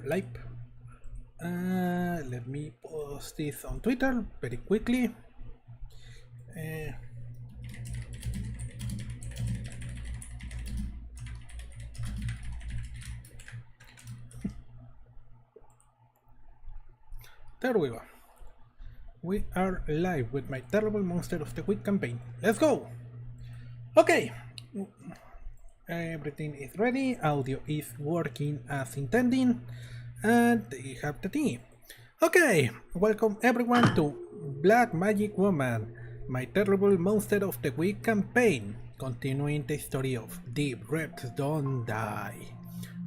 are live. Let me post this on Twitter very quickly. There we go. We are live with my terrible Monster of the Week campaign. Let's go! Okay, everything is ready, audio is working as intended, and they have the team. Okay, welcome everyone to Black Magic Woman, my terrible Monster of the Week campaign, continuing the story of Deep Reps Don't Die,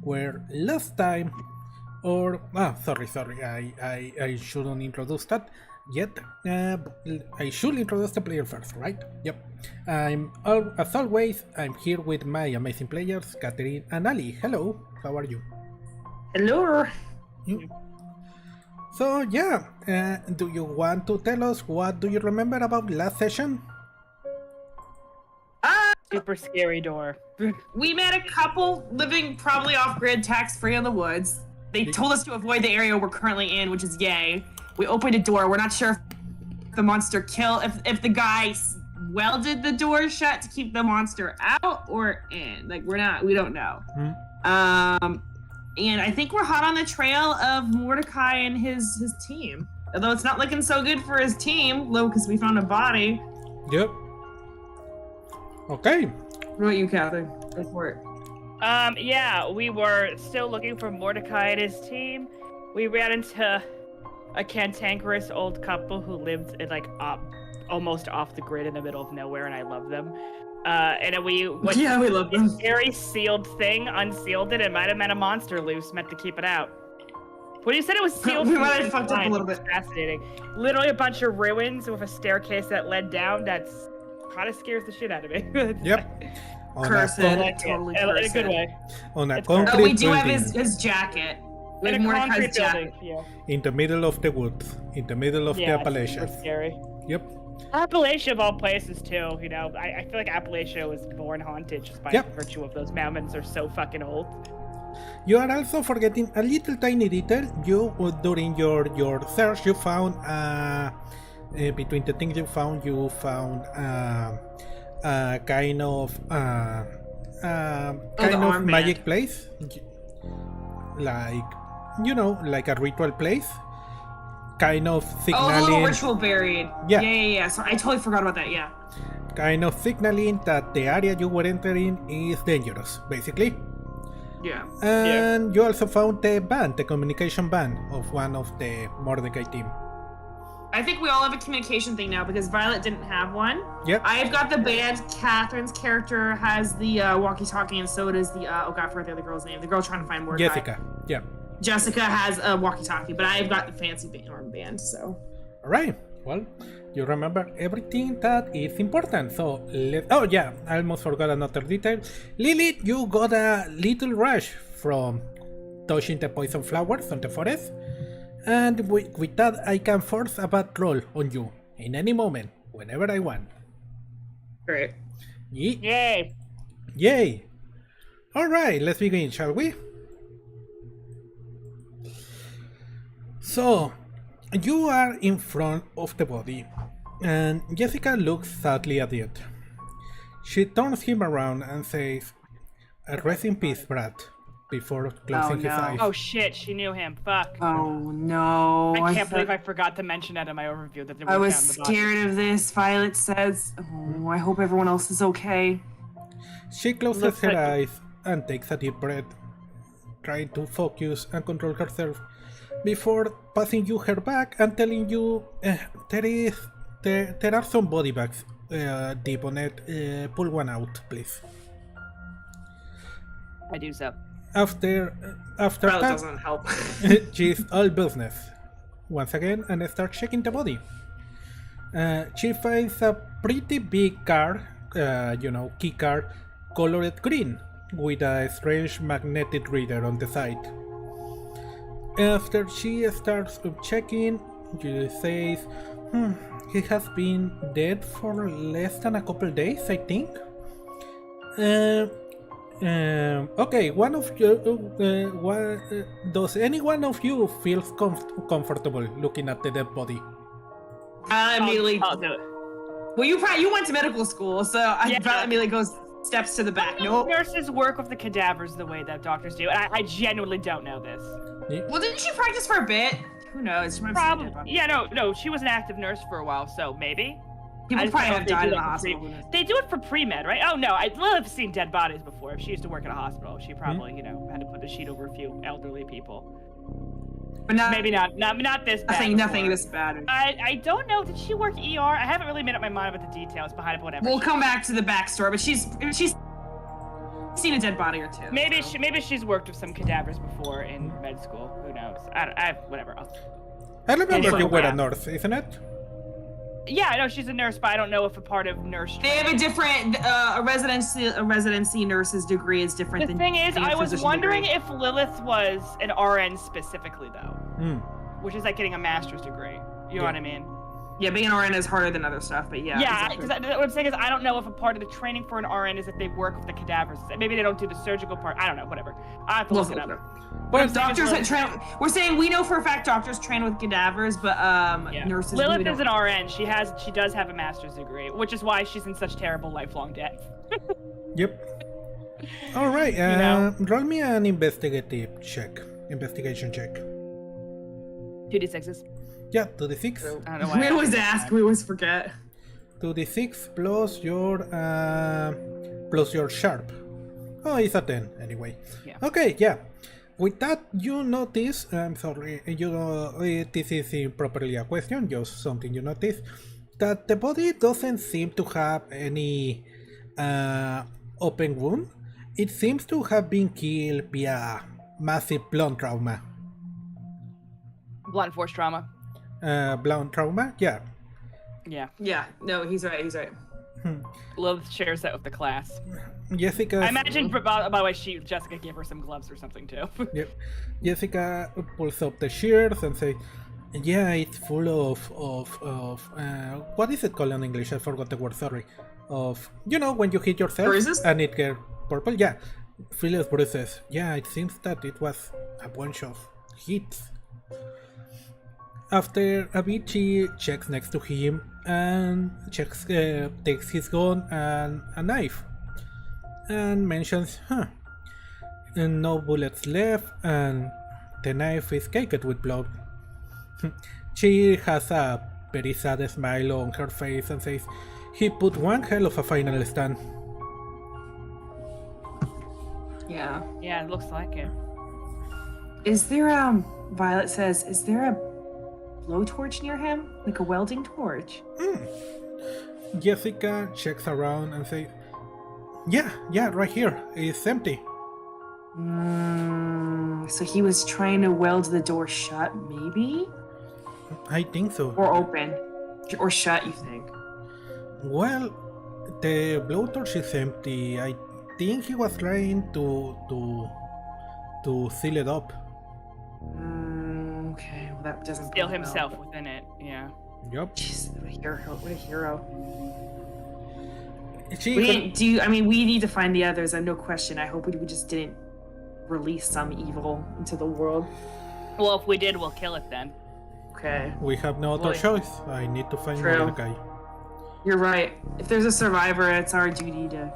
where last time, sorry, I shouldn't introduce that yet. I should introduce the player first, right? Yep. As always, I'm here with my amazing players, Catherine and Ali. Hello, how are you? Hello. So yeah, do you want to tell us what do you remember about last session? Super scary door. We met a couple living probably off-grid, tax-free in the woods. They told us to avoid the area we're currently in, which is yay. We opened a door. We're not sure if the monster if the guy welded the door shut to keep the monster out or in. Like, we don't know. And I think we're hot on the trail of Mordecai and his team. Although it's not looking so good for his team, low, because we found a body. Yep. Okay. What about you, Catherine? Go for it. Yeah, we were still looking for Mordecai and his team. We ran into a cantankerous old couple who lived in almost off the grid in the middle of nowhere, and I love them. And then we went we love them. Very sealed thing, unsealed it, and might have meant a monster loose, meant to keep it out. When you said it was sealed, we might have fucked up a little bit. Fascinating. Literally a bunch of ruins with a staircase that led down. That's kind of scares the shit out of me. Yep. Curse it. Totally in curse a good it. way. On a It's concrete we do have building. his jacket. We have In a Mordecai's concrete jacket. building. Yeah. In the middle of the woods, in the middle of the It's Appalachians. super scary. Yep. Appalachia of all places too, you know. I feel like Appalachia was born haunted just by virtue of those mountains are so fucking old. You are also forgetting a little tiny detail. During your search, you found between the things you found a kind of magic place, like a ritual place. Kind of signaling. Oh, the little ritual buried. Yeah. So I totally forgot about that. Yeah. Kind of signaling that the area you were entering is dangerous, basically. Yeah. And you also found the communication band of one of the Mordecai team. I think we all have a communication thing now because Violet didn't have one. Yep. I've got the band. Catherine's character has the walkie-talkie, and so does the I forgot the other girl's name. The girl trying to find Mordecai. Jessica. Yeah. Jessica has a walkie-talkie, but I've got the fancy band, so. Alright, well, you remember everything that is important, so I almost forgot another detail. Lilith, you got a little rush from touching the poison flowers on the forest, and with that I can force a bad roll on you, in any moment, whenever I want. Great. Yay! Yay! Alright, let's begin, shall we? So, you are in front of the body, and Jessica looks sadly at it. She turns him around and says, "Rest in peace, Brad," before closing his eyes. Oh shit, she knew him. Fuck. Oh no. I can't believe I forgot to mention that in my overview. That I was scared of this. Violet says, "Oh, I hope everyone else is okay." She closes her eyes and takes a deep breath, trying to focus and control herself, before passing you her back and telling you there are some body bags deep on it. Pull one out, please. I do so. After Violet that, doesn't help. she's all business once again and starts checking the body. She finds a pretty big card, key card, colored green, with a strange magnetic reader on the side. After she starts checking, she says, he has been dead for less than a couple days, I think. Okay, one of you. Does any one of you feel comfortable looking at the dead body? I immediately. I'll do it. Well, you went to medical school, so Yeah. I immediately goes steps to the back. No Nope. nurses work with the cadavers the way that doctors do, and I genuinely don't know this. Well, didn't she practice for a bit? Who knows? She might have seen a dead Probably. body. Yeah, no. She was an active nurse for a while, so maybe. People I just probably don't know have if they died do in the that for hospital. pre- They do it for pre-med, right? Oh no, I've seen dead bodies before. If she used to work in a hospital, she probably, had to put the sheet over a few elderly people. But not Maybe not this bad. nothing before. this bad. I don't know. Did she work ER? I haven't really made up my mind about the details behind it. Whatever. We'll come back to the backstory, but she's seen a dead body or two. Maybe so. maybe she's worked with some cadavers before in med school. Who knows? Whatever. I remember Anyway, you were yeah. a nurse, isn't it? Yeah, I know she's a nurse, but I don't know if a part of nurse. They have a different a residency nurse's degree is different The than. thing is, being a I was physician wondering degree. if Lilith was an RN specifically, though, Hmm. which is like getting a master's degree. You know what I mean? Yeah, being an RN is harder than other stuff, but yeah. Yeah, exactly. because what I'm saying is, I don't know if a part of the training for an RN is that they work with the cadavers. Maybe they don't do the surgical part. I don't know. Whatever. I have to We'll look it look up. Well, I'm saying is doctors Lilith- that train. We're saying we know for a fact doctors train with cadavers, but Yeah. nurses. Lilith we is an don't. RN. She does have a master's degree, which is why she's in such terrible lifelong debt. Yep. All right. know? Roll me an investigation check. 2d6s. Yeah, 2d6. I don't know why. We always ask. We always forget. 2d6 plus your sharp. Oh, it's a 10 anyway. Yeah. Okay, yeah. With that, you notice. I'm sorry. This is improperly a question. Just something you notice that the body doesn't seem to have any open wound. It seems to have been killed via massive blunt trauma. Blunt force trauma. Blunt trauma? Yeah. Yeah. Yeah. No, he's right. He's right. Lilith shares that with the class. Jessica. I imagine, by the way, Jessica gave her some gloves or something too. Yep. Jessica pulls up the shears and says, "Yeah, it's full of what is it called in English? I forgot the word. Sorry. Of when you hit yourself Bruises? and it gets purple. Yeah, full of bruises. Yeah, it seems that it was a bunch of hits." After a bit, she checks next to him and takes his gun and a knife, and mentions, and no bullets left, and the knife is caked with blood. She has a very sad smile on her face and says, "He put one hell of a final stand." Yeah. Yeah, it looks like it. Is there Violet says, is there a blowtorch near him? Like a welding torch? Jessica checks around and says, yeah, right here. It's empty. So he was trying to weld the door shut, maybe? I think so. Or open. Or shut, you think? Well, the blowtorch is empty. I think he was trying to seal it up. Okay, well that doesn't Still bode well. himself within it. Yeah. Yup. Jeez, what a hero! What a hero! She We didn't do. I mean, we need to find the others. No question. I hope we just didn't release some evil into the world. Well, if we did, we'll kill it then. Okay, We have no other Boy. choice. I need to find True. Mordecai. you're right. If there's a survivor, it's our duty to.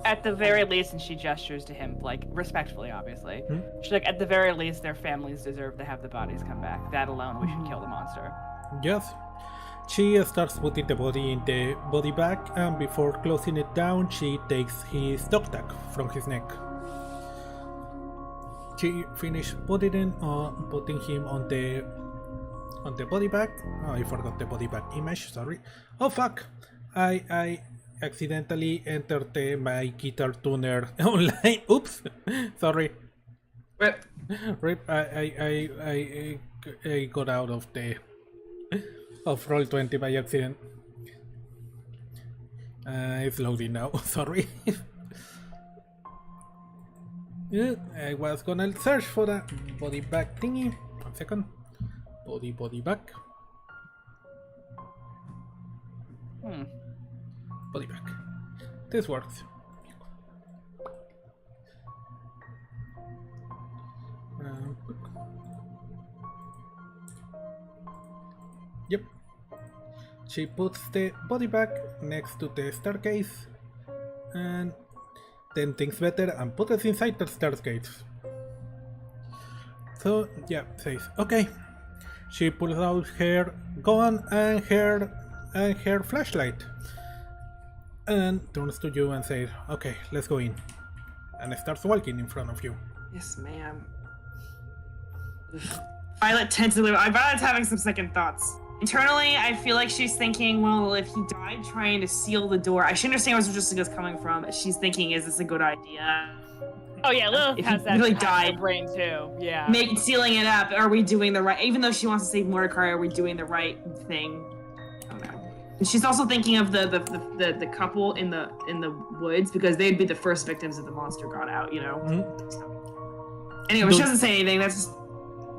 At the very least, and she gestures to him, like, respectfully, obviously. Hmm? She's like, at the very least, their families deserve to have the bodies come back. That alone, we should kill the monster. Yes. She starts putting the body in the body bag, and before closing it down, she takes his dog tag from his neck. She finished putting him on the body bag. Oh, I forgot the body bag image. Sorry. Oh fuck! I accidentally entered my guitar tuner online. Oops. Sorry. Rip. Rip. I got out of Roll20 by accident. It's loading now. Sorry. Yeah, I was gonna search for the body bag thingy. 1 second. Body bag. Body bag. This works. Yep. She puts the body bag next to the staircase and then thinks better and puts it inside the staircase. So yeah, says okay. She pulls out her gun and her flashlight and turns to you and says, okay, let's go in. And starts walking in front of you. Yes, ma'am. Violet's having some second thoughts. Internally, I feel like she's thinking, well, if he died trying to seal the door, I should understand where Jessica's coming from. She's thinking, is this a good idea? Oh yeah, Lilith If has he that really in her died. brain too. Yeah. Sealing it up, are we doing the right, even though she wants to save Mordecai, are we doing the right thing? I don't know. And she's also thinking of the couple in the woods, because they'd be the first victims if the monster got out, you know? Mm. So. Anyway, she doesn't say anything, that's just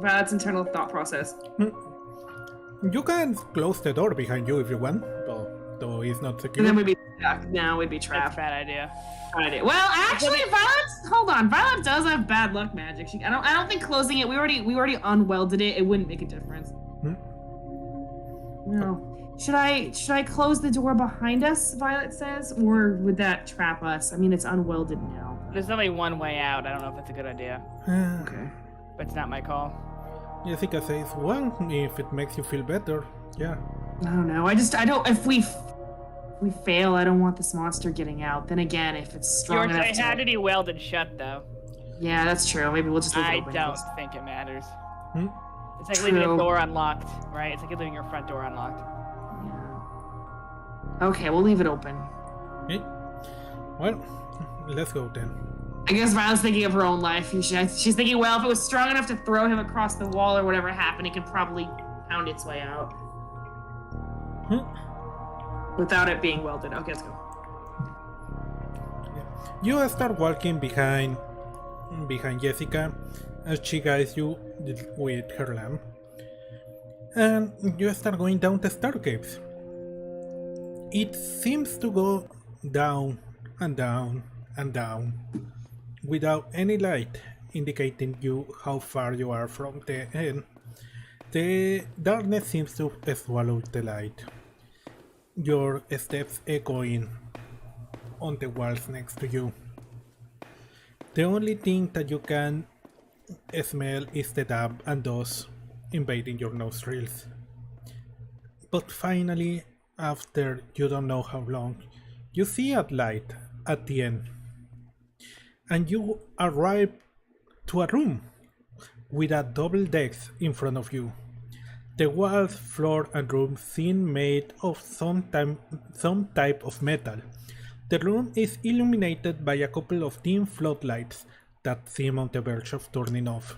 Violet's internal thought process. You can close the door behind you if you want, though it's not secure. And then we'd be stuck. No, we'd be That's a trapped. bad idea. Well, actually, Violet does have bad luck magic. I don't think closing it. We already unwelded it. It wouldn't make a difference. No. Should I close the door behind us? Violet says, or would that trap us? I mean, it's unwelded now. There's only one way out. I don't know if that's a good idea, Okay. but it's not my call. Jessica says, well, if it makes you feel better, yeah. I don't know. If we fail, I don't want this monster getting out. Then again, if it's strong enough It had to be welded shut though. Yeah, that's true. Maybe we'll just leave it I open. don't think it matters. Hmm? It's like leaving a True. door unlocked, right? It's like leaving your front door unlocked. Yeah. Okay, we'll leave it open. Okay. Well, let's go then. I guess Violet's thinking of her own life. She's thinking, well, if it was strong enough to throw him across the wall or whatever happened, it could probably pound its way out. Without it being welded. Okay, let's go. You start walking behind Jessica as she guides you with her lamp. And you start going down the staircase. It seems to go down and down and down without any light indicating you how far you are from the end. The darkness seems to swallow the light. Your steps echoing on the walls next to you. The only thing that you can smell is the damp and dust invading your nostrils. But finally, after you don't know how long, you see a light at the end. And you arrive to a room with a double deck in front of you. The walls, floor and room seem made of some type of metal. The room is illuminated by a couple of dim floodlights that seem on the verge of turning off.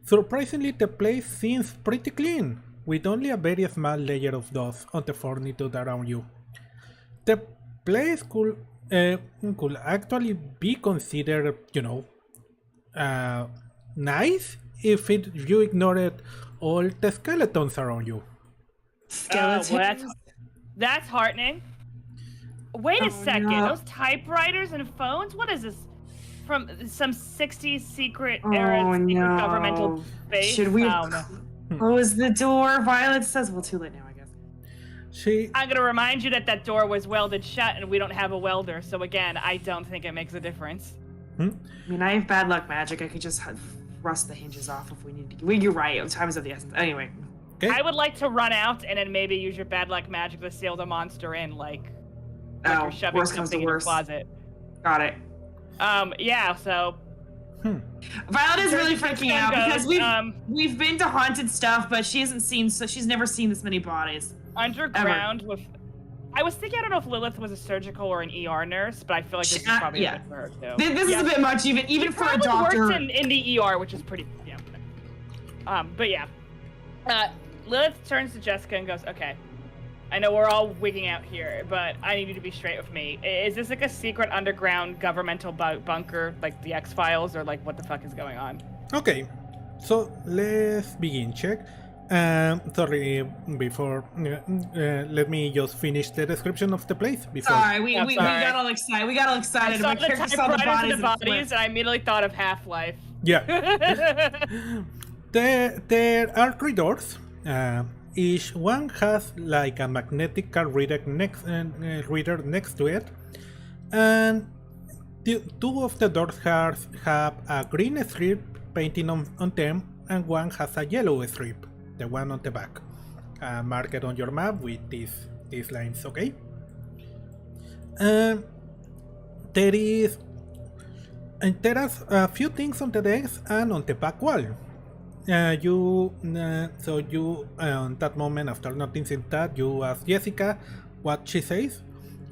Surprisingly, the place seems pretty clean, with only a very small layer of dust on the furniture around you. The place could actually be considered, nice if you ignored all the skeletons around you. Skeletons? That's heartening. Wait a second, no. those typewriters and phones? What is this? From some 60s secret Oh, era secret no. governmental base? Should we Oh, no. close the door? Violet says, well, too late now, I guess. I'm gonna remind you that door was welded shut and we don't have a welder, so again, I don't think it makes a difference. I mean, I have bad luck magic. I could just rust the hinges off if we need to. Well, you're right. Time is of the essence. Anyway. Okay. I would like to run out and then maybe use your bad luck magic to seal the monster in, like you're shoving worst comes to something in your worst. closet. Got it. Yeah, so Violet is really freaking out because goes, we've been to haunted stuff, but she's never seen this many bodies. underground with. I was thinking, I don't know if Lilith was a surgical or an ER nurse, but I feel like this is probably yeah. good for her too. This is a bit much, even for a Probably doctor. works in the ER, which is pretty, yeah. But yeah. Lilith turns to Jessica and goes, okay, I know we're all wigging out here, but I need you to be straight with me. Is this like a secret underground governmental bunker, like the X-Files, or like what the fuck is going on? Okay, so let's begin. Check. Sorry, before let me just finish the description of the place before. Sorry, we sorry. got all excited. We got all excited. I saw My the character saw the typewriters bodies. and the bodies, and I immediately thought of Half-Life. Yeah. There are three doors each one has like a magnetic card reader next to it, and two of the doors have a green strip painting on them, and one has a yellow strip, the one on the back. Mark it on your map with these lines, okay? There are a few things on the desk and on the back wall. So you on that moment, after noticing that, you ask Jessica what she says.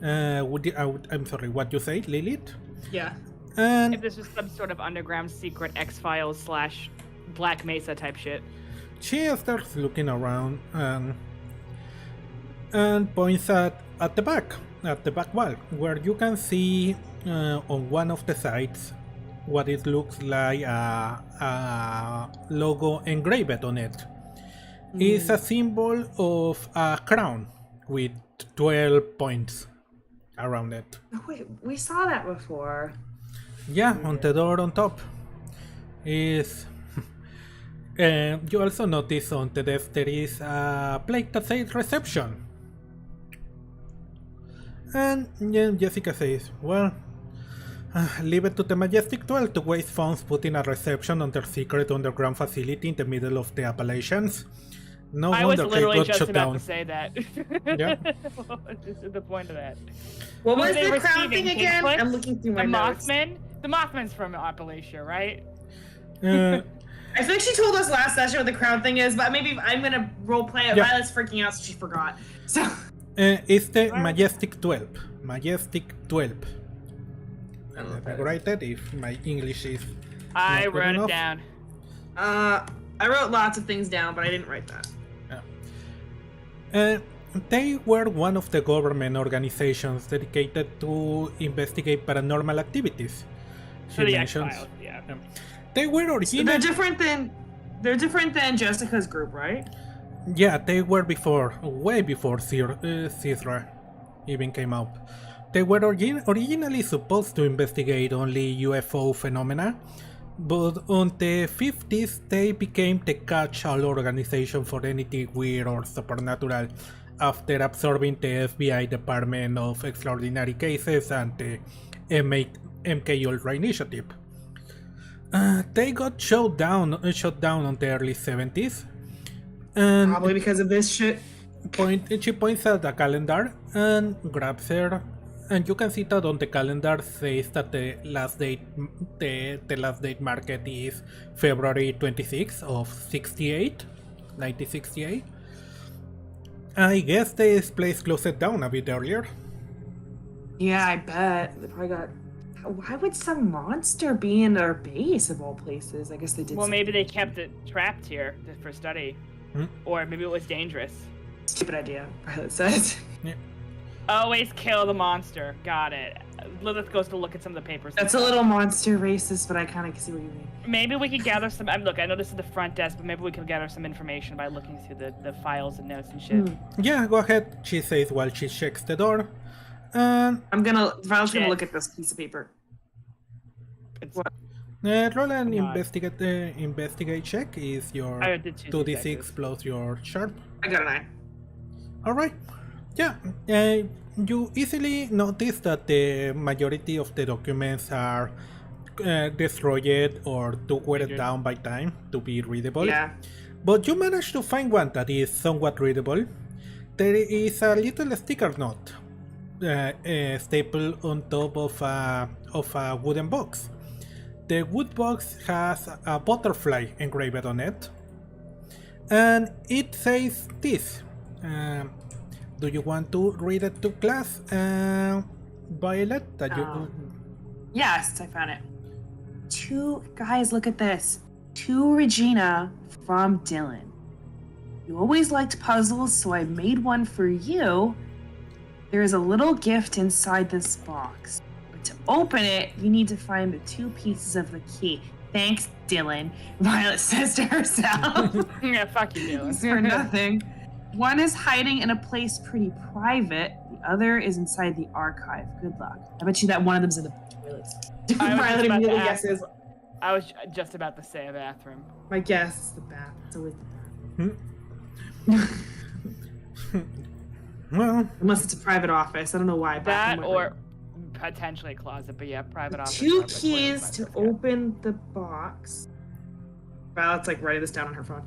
I'm sorry, what you say, Lilith? Yeah. And If this was some sort of underground secret X-Files / Black Mesa type shit. she starts looking around and points at the back wall, where you can see on one of the sides what it looks like a logo engraved on it. It's a symbol of a crown with 12 points around it. Oh, wait, we saw that before. Yeah, on the door on top is. You also notice on the desk there is a plate that says reception. And Jessica says, well, leave it to the Majestic 12 to waste funds putting a reception on their secret underground facility in the middle of the Appalachians. No I was wonder they literally got just shut about down. to say that. Yeah. This is the point of that. What Who was are they the crown receiving? thing again? Bigfoot? I'm looking through The my notes. Mothman? The Mothman's from Appalachia, right? I think she told us last session what the crown thing is, but maybe I'm gonna roleplay it. Yeah. Violet's freaking out, so she forgot. So It's the Majestic 12. Majestic 12. I don't know what Let that me write it if my English is. I not good wrote it enough. down. I wrote lots of things down, but I didn't write that. They were one of the government organizations dedicated to investigate paranormal activities. So the X-Files, yeah. They were So originally. they're different than Jessica's group, right? Yeah, they were way before Cithra even came out. They were originally supposed to investigate only UFO phenomena, but on the 50s they became the catch-all organization for anything weird or supernatural after absorbing the FBI Department of Extraordinary Cases and the MK Ultra Initiative. They got shut down on the early 70s. And Probably because of this shit. she points at the calendar and grabs her, and you can see that on the calendar says that the last date market is February 26th of 1968. I guess this place closed down a bit earlier. Yeah, I bet. They probably got. Why would some monster be in our base of all places? I guess they did. Well, maybe they kept it trapped here for study. Or maybe it was dangerous. Stupid idea. Violet says. Yeah. Always kill the monster. Got it. Lilith goes to look at some of the papers. That's a little monster racist, but I kind of see what you mean. Maybe we could gather some. Look, I know this is the front desk, but maybe we can gather some information by looking through the files and notes and shit. Yeah, go ahead, she says while she checks the door. And Violet's gonna Shit. look at this piece of paper. It's, What? roll an God. investigate check is your I did two 2d6 successes. plus your sharp. I got a 9. Alright. Yeah, you easily notice that the majority of the documents are destroyed or too weighed down by time to be readable. Yeah. But you managed to find one that is somewhat readable. There is a little sticker note stapled on top of a wooden box. The wood box has a butterfly engraved on it, and it says this. Do you want to read it to class, Violet? Yes, I found it. Guys, look at this. To Regina from Dylan. You always liked puzzles, so I made one for you. There is a little gift inside this box. But to open it, you need to find the 2 pieces of the key. Thanks, Dylan. Violet says to herself. yeah, fuck you, Dylan. For nothing. One is hiding in a place pretty private. The other is inside the archive. Good luck. I bet you that one of them's in the toilets. I was Violet just about to immediately ask. guesses. I was just about to say a bathroom. My guess is the bath. It's always the bath. Well, Unless it's a private office. I don't know why. That or potentially a closet, but yeah, private office. Two office, keys whatever, to yeah. open the box. Violet's like writing this down on her phone.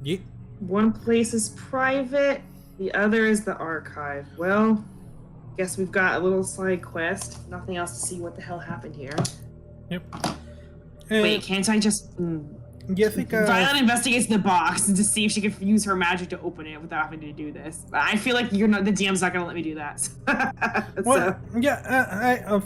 yeah. One place is private, the other is the archive. Well, guess we've got a little side quest. Nothing else to see what the hell happened here. Yep. Wait, can't I just... Jessica... Violet investigates the box to see if she can use her magic to open it without having to do this. I feel like you're not. The DM's not gonna let me do that. Well, yeah, I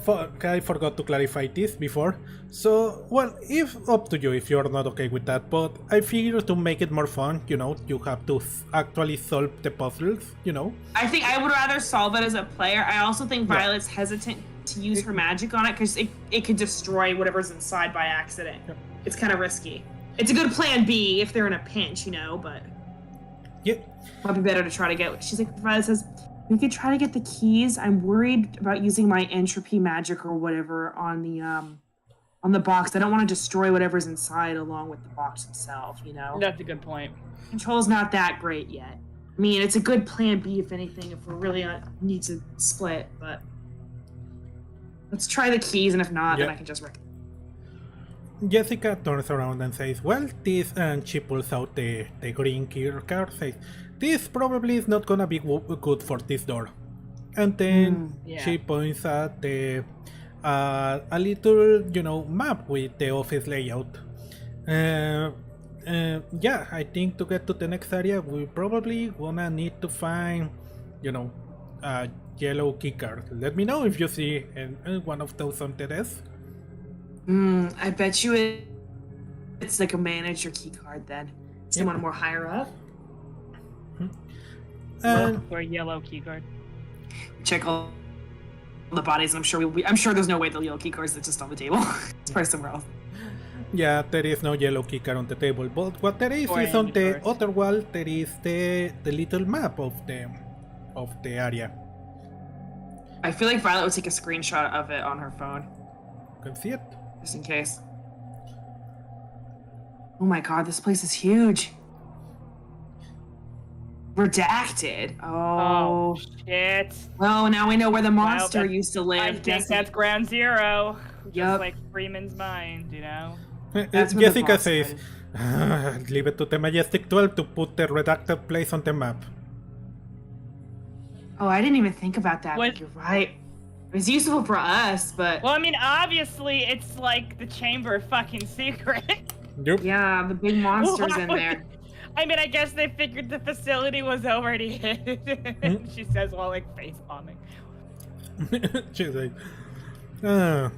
forgot to clarify this before. So, well, if up to you if you're not okay with that, but I figure to make it more fun, you know, you have to actually solve the puzzles, you know. I think I would rather solve it as a player. I also think Violet's hesitant to use her magic on it because it could destroy whatever's inside by accident. Yep. It's kind of risky. It's a good plan B if they're in a pinch, you know, but Yeah. might be better to try to get. She's like, Violet says, we could try to get the keys. I'm worried about using my entropy magic or whatever on the box. I don't want to destroy whatever's inside along with the box itself, you know? That's a good point. Control's not that great yet. I mean, it's a good plan B if anything, if we really need to split, but let's try the keys, and if not, then I can just Jessica turns around and says, well, this, and she pulls out the green key card, says, this probably is not gonna be good for this door. And then she points at the a little, you know, map with the office layout. Yeah, I think to get to the next area, we probably gonna need to find, you know, a yellow keycard. Let me know if you see one of those on the desk. I bet you it's like a manager key card then. Someone more higher up. Or a yellow key card. Check all the bodies, and I'm sure there's no way the yellow key card is just on the table. It's probably somewhere else. Yeah, there is no yellow keycard on the table, but what there is on the other wall. There is the little map of the area. I feel like Violet would take a screenshot of it on her phone. You can see it. Just in case. Oh my god, this place is huge. Redacted. Oh shit. Well, now we know where the monster used to live. I think that's ground zero. Yep. Just like Freeman's mind, you know? Jessica says, leave it to the Majestic 12 to put the redacted place on the map. Oh, I didn't even think about that. But you're right. It's useful for us, but... Well, I mean, obviously, it's like the chamber fucking secret. Yep. Yeah, the big monster's in there. I mean, I guess they figured the facility was already hid. She says while, like, face bombing. She's like... Well,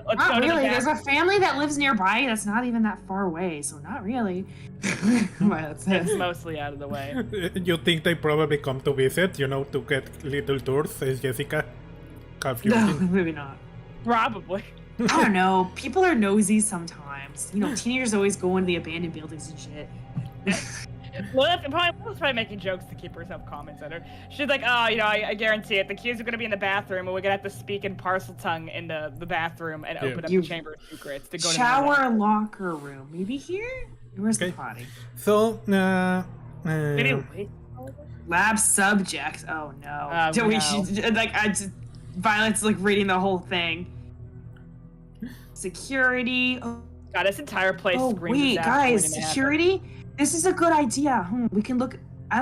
let's not go to really. the There's a family that lives nearby that's not even that far away, so not really. It's mostly out of the way. You think they probably come to visit, you know, to get little tours, says Jessica. No, maybe not. Probably. I don't know. People are nosy sometimes. You know, teenagers always go into the abandoned buildings and shit. Well, that's probably making jokes to keep herself comments at her. She's like, oh, you know, I guarantee it. The keys are going to be in the bathroom, and we're going to have to speak in parcel tongue in the bathroom and open up the chamber of secrets to go to shower locker room. Maybe here? Where's the potty? So, lab subjects. Oh, no. Violet's, like, reading the whole thing. Security. Oh. God, this entire place screams. Wait, guys, security? This is a good idea. We can look.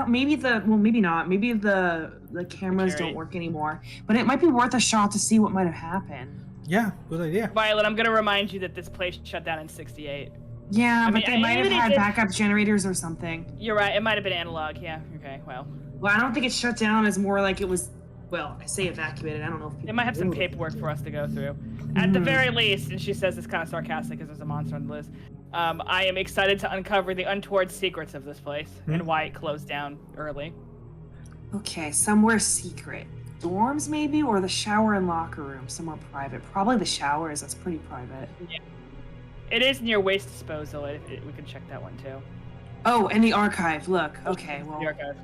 Maybe not. Maybe the cameras don't work anymore. But it might be worth a shot to see what might have happened. Yeah, good idea. Violet, I'm gonna remind you that this place shut down in '68. Yeah, but they might have had backup generators or something. You're right. It might have been analog. Yeah. Okay. Well, I don't think it shut down. It's more like it was. Well, I say evacuated. I don't know if they might have some paperwork for us to go through. At the very least, and she says it's kind of sarcastic because there's a monster on the list. I am excited to uncover the untoward secrets of this place and why it closed down early. Okay, somewhere secret. Dorms maybe, or the shower and locker room, somewhere private. Probably the showers. That's pretty private. Yeah. It is near waste disposal. We can check that one too. Oh, and the archive. Look. Okay. Well. The archive.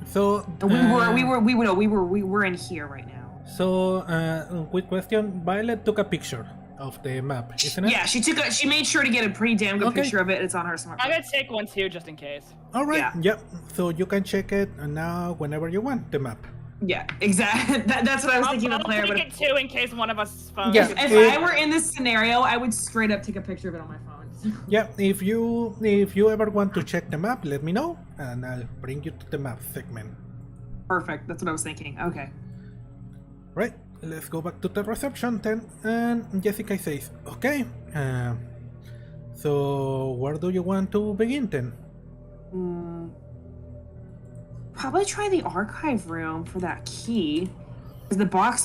So we were in here right now. So, quick question. Violet took a picture of the map, isn't it? Yeah, she made sure to get a pretty damn good Okay. picture of it. It's on her I'm smartphone. gonna take one too, just in case. All right. Yeah. Yep. So you can check it now whenever you want the map. Yeah, exactly. That's what I was thinking I'll the player take would. it too in case one of us phones. Yeah. If I were in this scenario, I would straight up take a picture of it on my phone. Yeah. If you ever want to check the map, let me know, and I'll bring you to the map segment. Perfect. That's what I was thinking. Okay. Right. Let's go back to the reception then. And Jessica says, "Okay. So where do you want to begin then?" Probably try the archive room for that key. 'Cause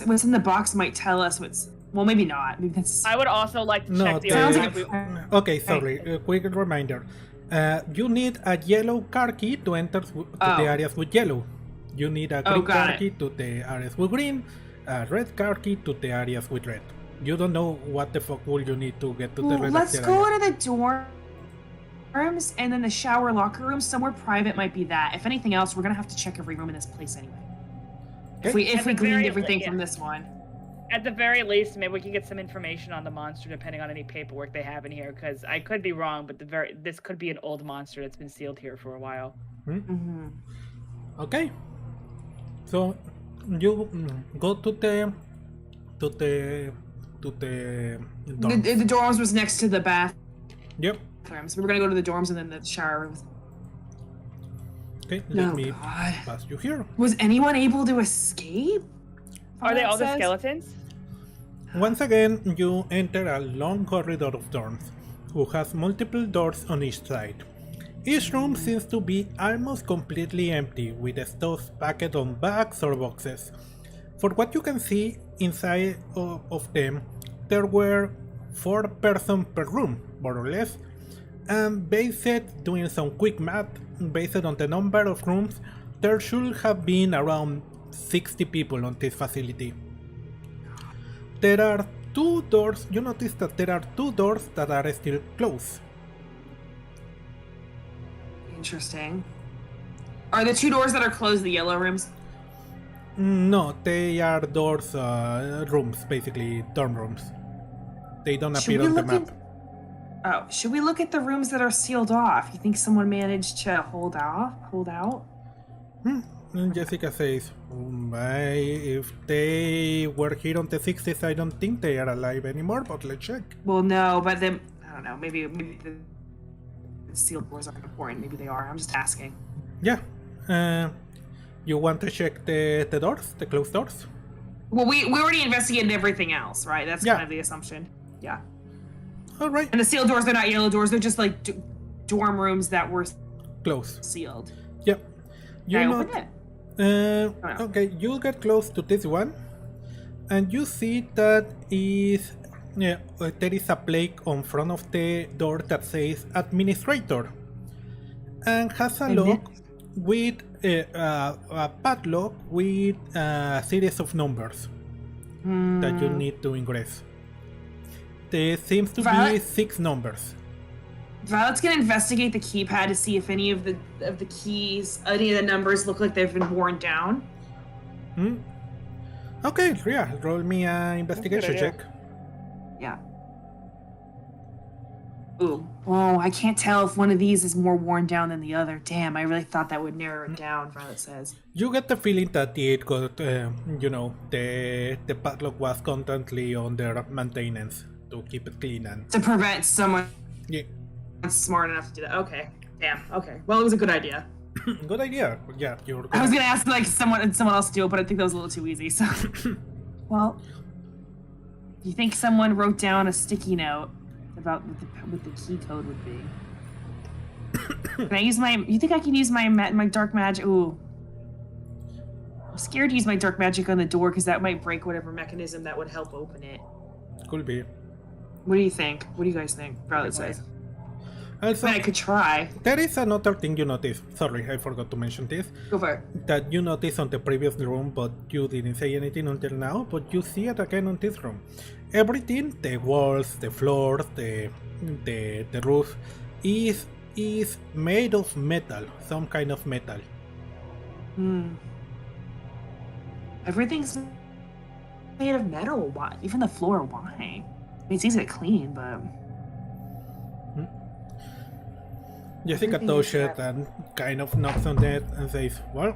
what's in the box might tell us what's. Well, maybe not. Maybe that's. I would also like to No, check the Sounds like archive. a. Okay, sorry. A quick reminder. You need a yellow car key to enter to the areas with yellow. You need a green got car it. key to the areas with green. A red car key to the areas with red. You don't know what the fuck will you need to get to the Well, let's redacted go area. to the dorms and then the shower locker room. Somewhere private might be that. If anything else, we're gonna have to check every room in this place anyway. If we At the gleaned very everything least, from this one. At the very least, maybe we can get some information on the monster, depending on any paperwork they have in here. Because I could be wrong, but this could be an old monster that's been sealed here for a while. Mm-hmm. Okay. So you go to the dorm. The dorms was next to the bathrooms. Yep. So we're gonna go to the dorms and then the shower rooms. Okay. Let Oh, me God. pass you here. Was anyone able to escape? Are they all the Says? skeletons? Once again, you enter a long corridor of dorms, who has multiple doors on each side. Each room seems to be almost completely empty, with stuff packed on bags or boxes. For what you can see inside of them, there were 4 persons per room, more or less, and based doing some quick math, based on the number of rooms, there should have been around 60 people on this facility. There are 2 doors. You notice that there are 2 doors that are still closed. Interesting. Are the 2 doors that are closed the yellow rooms? No, they are doors, rooms, basically dorm rooms. They don't appear on the map. Should we look at the rooms that are sealed off? You think someone managed to hold out? And Jessica says, if they were here on the 60s, I don't think they are alive anymore, but let's check. Well, no, but then I don't know. Maybe the sealed doors aren't important. Maybe they are. I'm just asking. Yeah. You want to check the doors, the closed doors? Well, we already investigated everything else, right? That's Yeah. kind of the assumption. Yeah. All right. And the sealed doors, they're not yellow doors. They're just like dorm rooms that were Close. sealed. Yep. Can I open it? Okay, you get close to this one, and you see that there is a plaque on front of the door that says administrator, and has a lock with a padlock with a series of numbers that you need to ingress. There seems to be Violet? 6 numbers. Violet's gonna investigate the keypad to see if any of the keys, any of the numbers look like they've been worn down. Okay, yeah, roll me an investigation idea. check. Yeah. Ooh. Oh, I can't tell if one of these is more worn down than the other. Damn, I really thought that would narrow it down, Violet says. You get the feeling that it got, the padlock was constantly under maintenance to keep it clean and To prevent someone yeah, smart enough to do that. Okay. Damn. Okay. Well, it was a good idea. good idea. Yeah, you're. I was gonna ask like someone else to do it, but I think that was a little too easy. So, well, do you think someone wrote down a sticky note about what the key code would be? Can I use my? You think I can use my dark magic? Ooh, I'm scared to use my dark magic on the door because that might break whatever mechanism that would help open it. Could be. What do you think? What do you guys think? Violet says. Also, I mean, I could try. there is another thing you notice. Sorry, I forgot to mention this. Go for it. That you noticed on the previous room, but you didn't say anything until now. But you see it again on this room. Everything, the walls, the floors, the roof, is made of metal, some kind of metal. Everything's made of metal. Why? Even the floor. Why? It's easy to clean, but Jessica Everything touches is it and kind of knocks on it and says, "Well,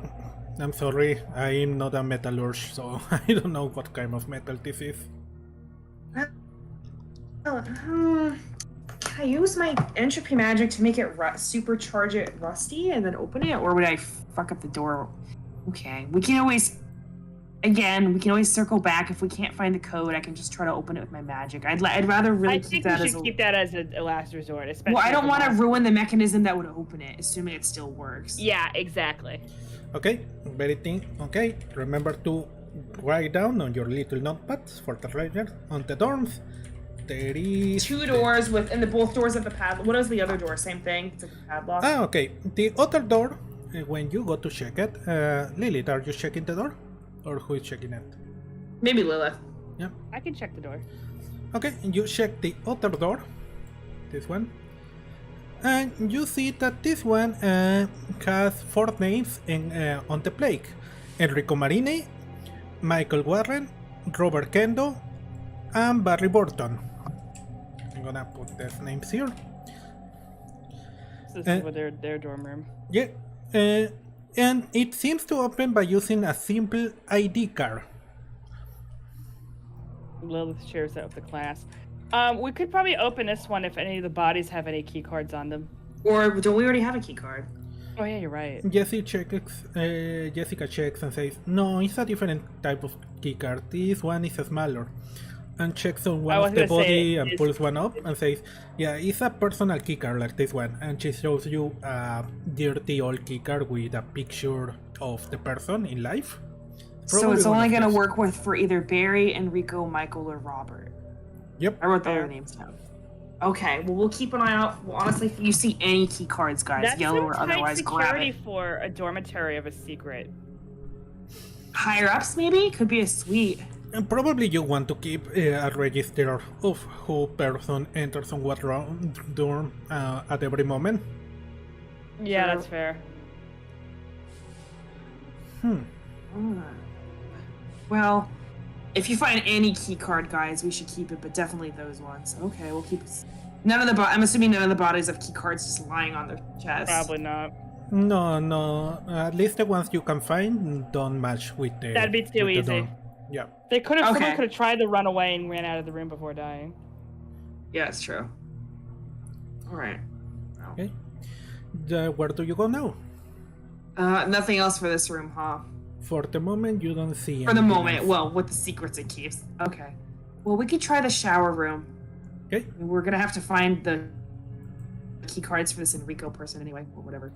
I'm sorry, I'm not a metallurgist, so I don't know what kind of metal this is." can I use my entropy magic to make it supercharge it rusty and then open it, or would I fuck up the door? Okay, we can always circle back if we can't find the code. I can just try to open it with my magic. I'd rather really keep that as keep that as a last resort, especially. Well, I don't want to ruin the mechanism that would open it, assuming it still works. Yeah, exactly. Okay, okay. Remember to write down on your little notepads for the writer on the dorms. There is 2 doors and both doors have the padlock. What is the other door? Same thing. It's like a padlock. okay. The other door, when you go to check it, Lilith, are you checking the door, or who is checking it? Maybe Lilith. Yeah. I can check the door. Okay, you check the other door, this one, and you see that this one has 4 names on the plaque: Enrico Marini, Michael Warren, Robert Kendo, and Barry Burton. I'm gonna put these names here. So this is what their dorm room. Yeah, and it seems to open by using a simple ID card. Lilith shares that with the class. We could probably open this one if any of the bodies have any key cards on them. Or don't we already have a key card? Oh yeah, you're right. Jessica checks and says, "No, it's a different type of key card. This one is smaller." And checks on one of the body and pulls one up and says, "Yeah, it's a personal key card like this one." And she shows you a dirty old key card with a picture of the person in life. So it's only gonna work for either Barry, Enrico, Michael, or Robert. Yep. I wrote their names down. Okay, well, we'll keep an eye out. Well, honestly, if you see any key cards, guys, That's yellow or some otherwise, tight grab security it. for a dormitory of a secret. Higher ups, maybe? Could be a suite. And probably you want to keep a register of who person enters on what dorm at every moment. Yeah, Sure. that's fair. Well, if you find any key card, guys, we should keep it, but definitely those ones. Okay, we'll keep it. I'm assuming none of the bodies have key cards just lying on their chest. Probably not. No. At least the ones you can find don't match with the. That'd be too with the easy. dorm. Yeah. They could have. Okay. Someone could have tried to run away and ran out of the room before dying. Yeah, it's true. All right. Well, Okay. Where do you go now? nothing else for this room, huh? For the moment, you don't see. For the anything moment, else. well, with the secrets it keeps. Okay. Well, we could try the shower room. Okay. We're gonna have to find the key cards for this Enrico person anyway, or whatever.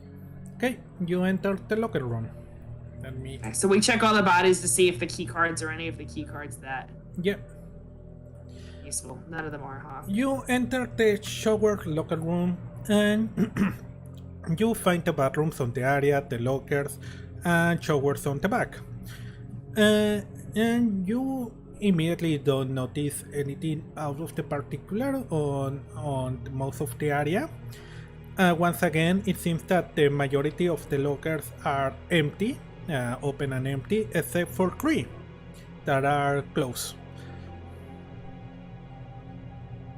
Okay. You enter the locker room. Let me. Okay, so we check all the bodies to see if the key cards are any of the key cards that Yeah. useful. None of them are, huh? You enter the shower locker room and you find the bathrooms on the area, the lockers, and showers on the back. And you immediately don't notice anything out of the particular on most of the area. Once again, it seems that the majority of the lockers are empty, open and empty, except for 3 that are closed.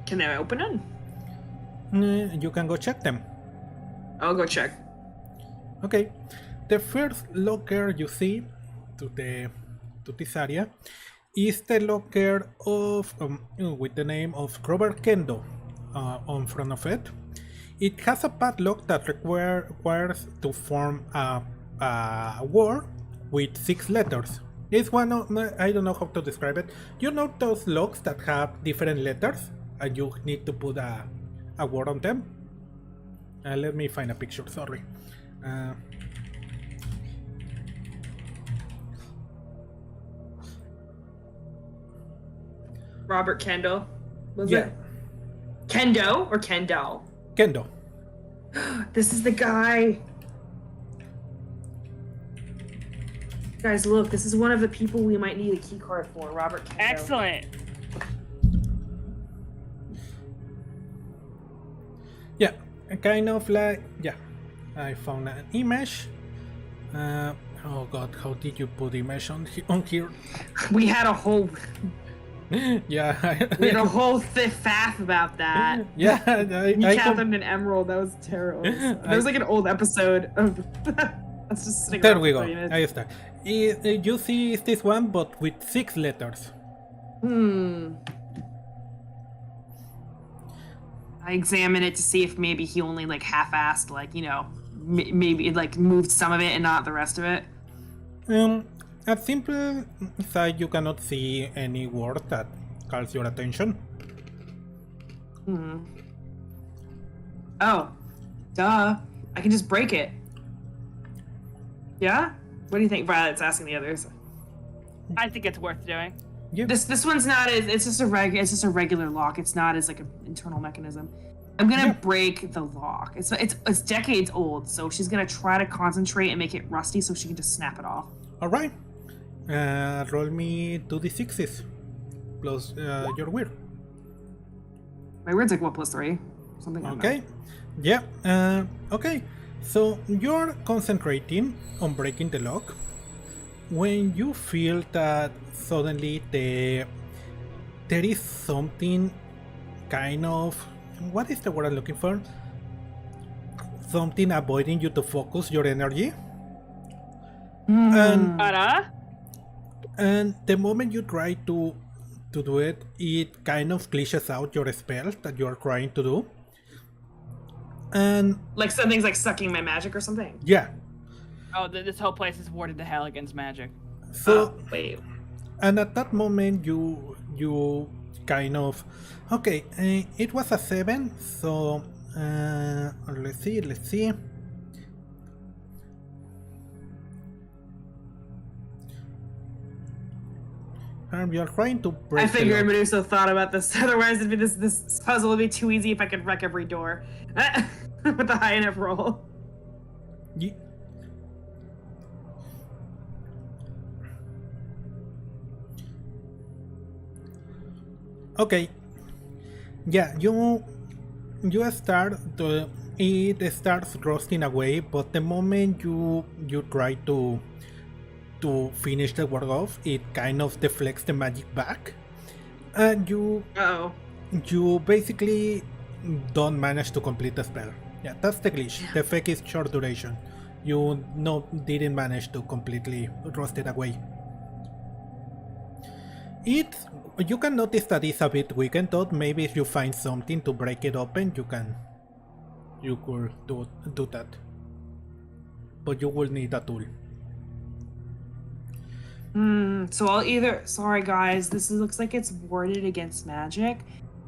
Can I open it? You can go check them. I'll go check. Okay, the first locker you see to this area is the locker of with the name of Robert Kendo on front of it. It has a padlock that requires to form a word with 6 letters. It's one of, I don't know how to describe it. You know those locks that have different letters and you need to put a word on them? Let me find a picture, sorry. Robert Kendo. Was Yeah. it? Kendo or Kendall? Kendo. This is the guy. Guys, look, this is one of the people we might need a key card for, Robert Kendo. Excellent. Yeah, kind of like, yeah. I found an image. Oh god, how did you put image on here? We had a whole Yeah. We had a whole faff about that. Yeah, You I Catherine and Emerald, that was terrible. That was like an old episode of. That's just sitting there around we for go. 30 minutes. Ahí está. You see this one, but with 6 letters. I examine it to see if maybe he only like half-assed, like, you know, maybe like moved some of it and not the rest of it. At simple sight, you cannot see any word that calls your attention. Oh, duh. I can just break it. Yeah? What do you think? Violet's asking the others. I think it's worth doing. Yeah. This one's not as it's just a regular lock. It's not as like an internal mechanism. I'm gonna break the lock. It's decades old, so she's gonna try to concentrate and make it rusty so she can just snap it off. Alright. Roll me 2d6s. Plus your weird. My weird's like what, +3? Something like Okay. Yeah. Okay. So you're concentrating on breaking the lock when you feel that suddenly there is something kind of, what is the word I'm looking for? Something avoiding you to focus your energy. And the moment you try to do it, it kind of glitches out your spell that you're trying to do. And like something's like sucking my magic or something. yeah. Oh, this whole place is warded to hell against magic. So wait. and at that moment you kind of, okay, it was a 7, so let's see. We are trying to break. I figured Meduso thought about this. Otherwise, it'd be this puzzle would be too easy if I could wreck every door with a high enough roll. Okay. Yeah, you start it starts rusting away, but the moment you try to finish the work off, it kind of deflects the magic back, and you basically don't manage to complete the spell. Yeah, that's the glitch. The effect is short duration. You didn't manage to completely rust it away. You can notice that it's a bit weakened, though. Maybe if you find something to break it open, you could do that. But you will need a tool. So I'll either, sorry guys, this looks like it's warded against magic.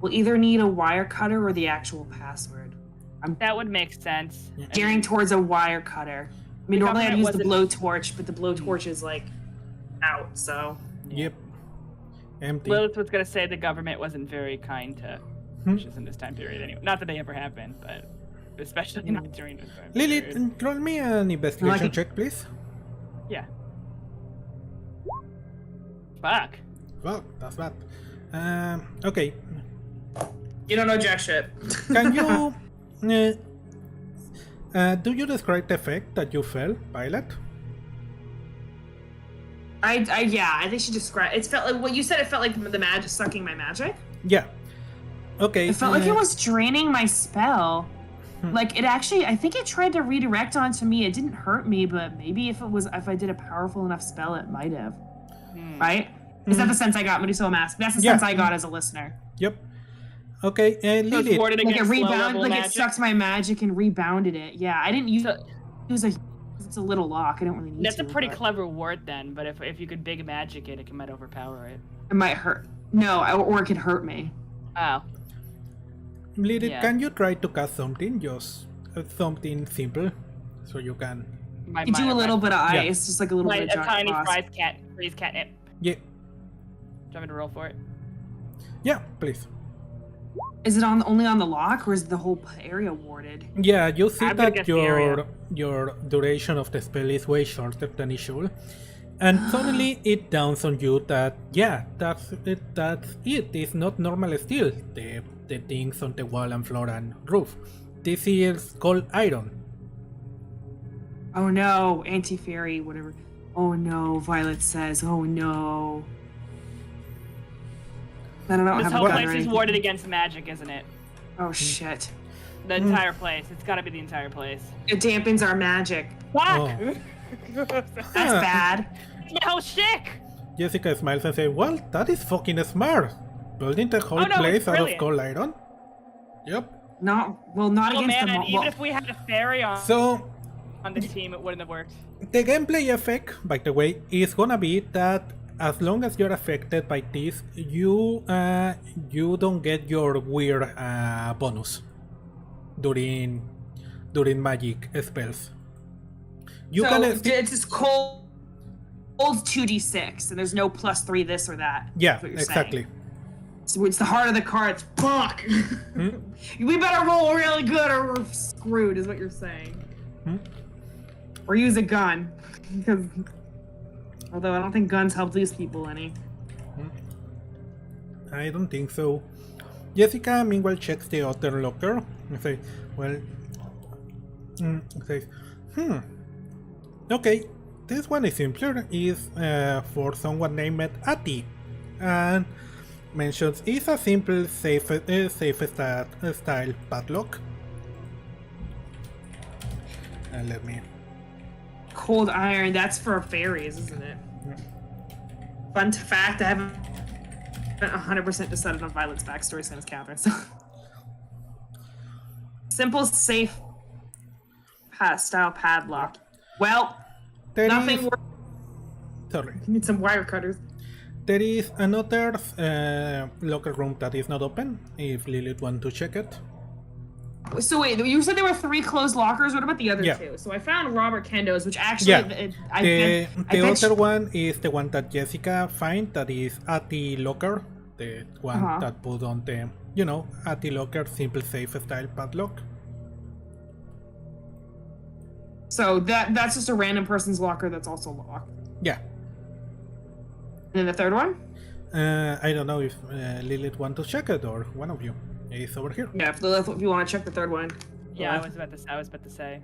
We'll either need a wire cutter or the actual password. That would make sense. Gearing towards a wire cutter. I mean, normally I'd use the blowtorch, but the blowtorch is like out, so. Yep. Empty. Lilith was gonna say the government wasn't very kind to witches in this time period anyway. Not that they ever have been, but especially not during this time Lilith, period. roll me an investigation check, please. Yeah. Fuck. Well, that's bad. Okay. You don't know jack shit. Can you do you describe the effect that you felt, Violet? I think she described. It felt like what you said. It felt like the magic sucking my magic. Yeah. Okay. It felt like it was draining my spell. Like it actually, I think it tried to redirect onto me. It didn't hurt me, but maybe if I did a powerful enough spell, it might have. Right? Is that the sense I got? Meduso Mask. That's the sense I got as a listener. Yep. Okay, Lilith. Like it rebounded, like it sucked my magic and rebounded it. Yeah, I didn't use it. It's a little lock. I don't really need That's to. That's a pretty clever ward then, but if you could big magic it might overpower it. It might hurt. No, or it could hurt me. Oh. Lilith, can you try to cast something? Just something simple, so you can. You do a little bit of ice, just like a little bit of a tiny freeze catnip. Yeah. Do you want me to roll for it? Yeah, please. Is it only on the lock, or is the whole area warded? Yeah, you see that your duration of the spell is way shorter than it should, and suddenly it dawns on you that that's it. It's not normal steel. The things on the wall and floor and roof. This is called iron. Oh no, anti-fairy, whatever. Oh no, Violet says. Oh no. I don't know. This have a whole gun place or is anything. warded against magic, isn't it? Oh shit! The entire place. It's gotta be the entire place. It dampens our magic. Fuck! Oh. That's Ah. bad. No, sick! Jessica smiles and says, well, that is fucking smart. Building the whole Oh, no, place it's out of brilliant. cold iron? Yep. Not not Oh against man, the and even if we had a fairy on So, the team, it wouldn't have worked. the gameplay effect, by the way, is gonna be that as long as you're affected by this, you don't get your weird bonus during magic spells. You so can it's just cold 2d6, and there's no +3 this or that. yeah, is what you're exactly. saying. So it's the heart of the cards. Fuck. We better roll really good, or we're screwed. Is what you're saying. Or use a gun, because although I don't think guns help these people any. I don't think so. Jessica meanwhile checks the other locker and says, well, says, okay, this one is simpler. Is for someone named Ati, and mentions it's a simple safe style padlock. And let me. Cold iron. That's for fairies, isn't it? Fun fact: I haven't 100% decided on Violet's backstory, same as Catherine. So. Simple, safe style padlock. Well, There nothing is- works. Sorry. Need some wire cutters. There is another locker room that is not open. If Lilith wants to check it. So wait, you said there were 3 closed lockers. What about the other Yeah. 2? So I found Robert Kendo's, which actually Yeah. I The bet other one is the one that Jessica find, that is at the locker, the one that put on the, at the locker simple safe style padlock. So that's just a random person's locker that's also locked. Yeah. And then the third one? I don't know if Lilith want to check it or one of you is over here. Yeah, if you want to check the third one. Yeah, I was about to say.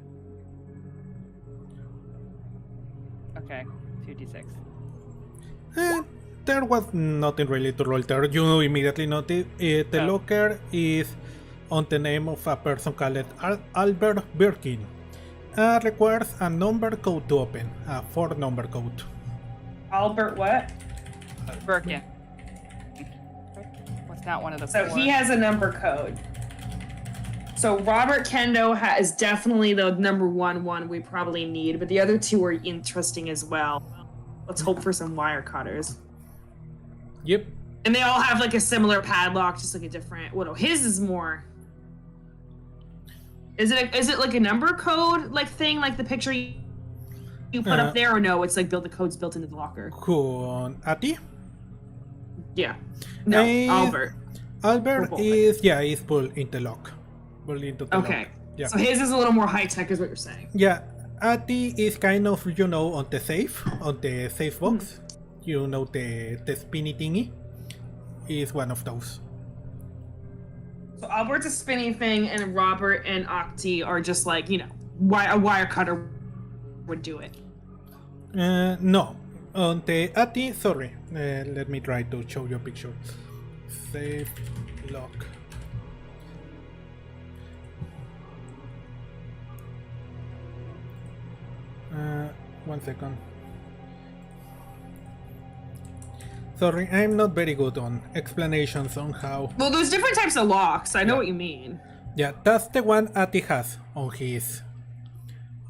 Okay, 2d6. There was nothing really to roll there. You immediately notice the locker is on the name of a person called Albert Birkin. Requires a number code to open, a 4-number code. Albert what? Birkin. What's not one of the So 4? he has a number code. So Robert Kendo is definitely the number one we probably need, but the other 2 are interesting as well. Let's hope for some wire cutters. Yep. And they all have like a similar padlock, just like a different. Well, no, his is more. Is it like a number code like thing, like the picture you put up there, or no? It's like the code's built into the locker. Con Ati? Yeah. No, Albert. Albert is pulled into lock. Pulled into the Okay. lock. Yeah. So his is a little more high tech, is what you're saying. Yeah. Ati is kind of, on the safe box. The spinny thingy is one of those. So Albert's a spinny thing, and Robert and Octi are just like, a wire cutter would do it. No. On the Ati, sorry. Let me try to show you a picture. Safe lock. One second. Sorry, I'm not very good on explanations on how. Well, there's different types of locks. I know what you mean. Yeah, that's the one Ati has on his.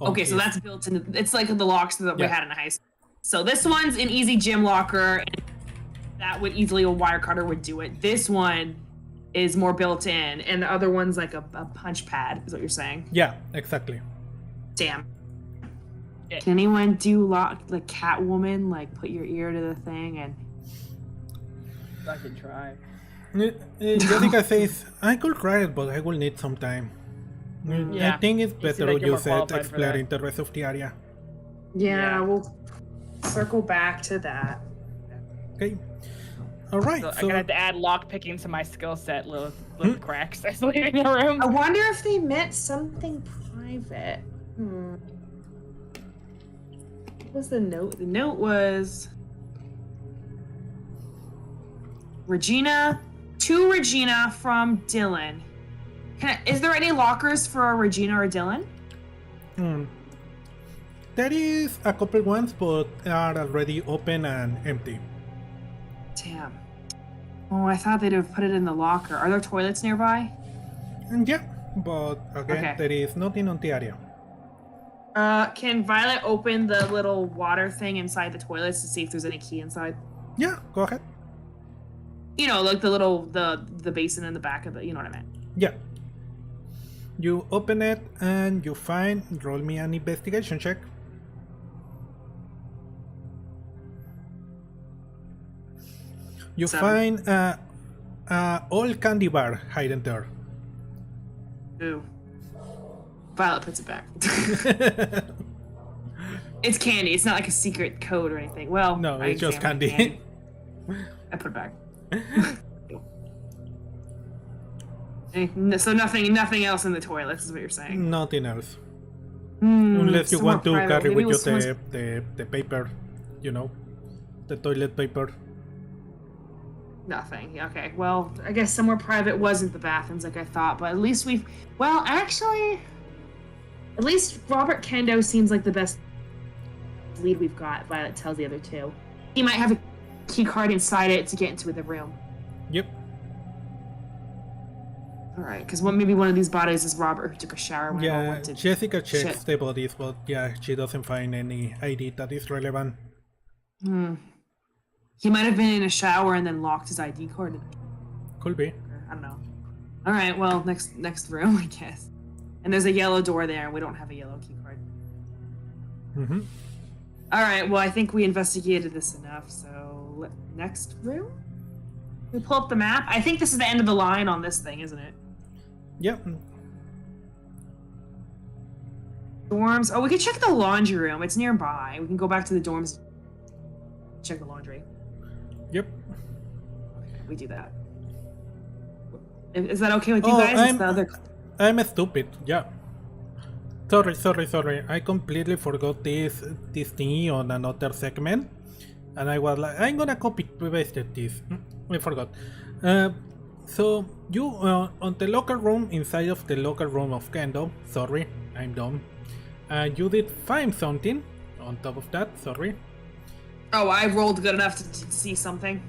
Okay, so that's built into. It's like the locks that we Yeah. had in high school. So this one's an easy gym locker, and that would easily a wire cutter would do it. This one is more built in, and the other one's like a punch pad. Is what you're saying? Yeah, exactly. Damn. Yeah. Can anyone do like Catwoman? Like put your ear to the thing and. I can try. Jessica says, I could try it, but I will need some time. Yeah. I think it's You seem better like you're you more said qualified for exploring that. the rest of the area. Yeah, we'll circle back to that. Okay. Alright, So, so, I'm gonna have to add lock picking to my skill set, little cracks. I leave in the room. I wonder if they meant something private. What was the note? The note was. Regina, to Regina from Dylan. Is there any lockers for Regina or Dylan? There is a couple ones, but are already open and empty. Damn. Oh, I thought they'd have put it in the locker. Are there toilets nearby? Yeah, but again, Okay. there is nothing on the area. Can Violet open the little water thing inside the toilets to see if there's any key inside? Yeah, go ahead. You know, like the little the basin in the back of the. You know what I meant? Yeah. You open it and you find. Roll me an investigation check. You 7. find a old candy bar hidden there. Ooh. Violet puts it back. It's candy. It's not like a secret code or anything. Well, No, I it's just examined candy. I put it back. So nothing else in the toilets is what you're saying. Nothing else. Unless you want to somewhat private. carry Maybe with you it was the paper, you know, the toilet paper. Nothing. Okay. Well, I guess somewhere private wasn't the bathrooms like I thought, but at least we've. Well, actually, at least Robert Kendo seems like the best lead we've got. Violet tells the other two. He might have a key card inside it to get into the room. Yep. All right, because maybe one of these bodies is Robert who took a shower when everyone Yeah, went to. Jessica checks shit. the bodies, but yeah, she doesn't find any ID that is relevant. He might have been in a shower and then locked his ID card. Could be. I don't know. All right, well, next room, I guess. And there's a yellow door there, and we don't have a yellow key card. Mm-hmm. All right, well, I think we investigated this enough, so next room? We pull up the map. I think this is the end of the line on this thing, isn't it? Yep. Dorms. Oh, we can check the laundry room. It's nearby. We can go back to the dorms. Check the laundry. Yep. Okay, we do that. Is that okay with you guys? It's the other... I'm stupid. Yeah. Sorry. I completely forgot this thingy on another segment, and I was like, I'm gonna copy paste this. I forgot. So you on the locker room inside of the locker room of Kendo. Sorry, I'm dumb. You did find something on top of that. Sorry. Oh, I rolled good enough to see something.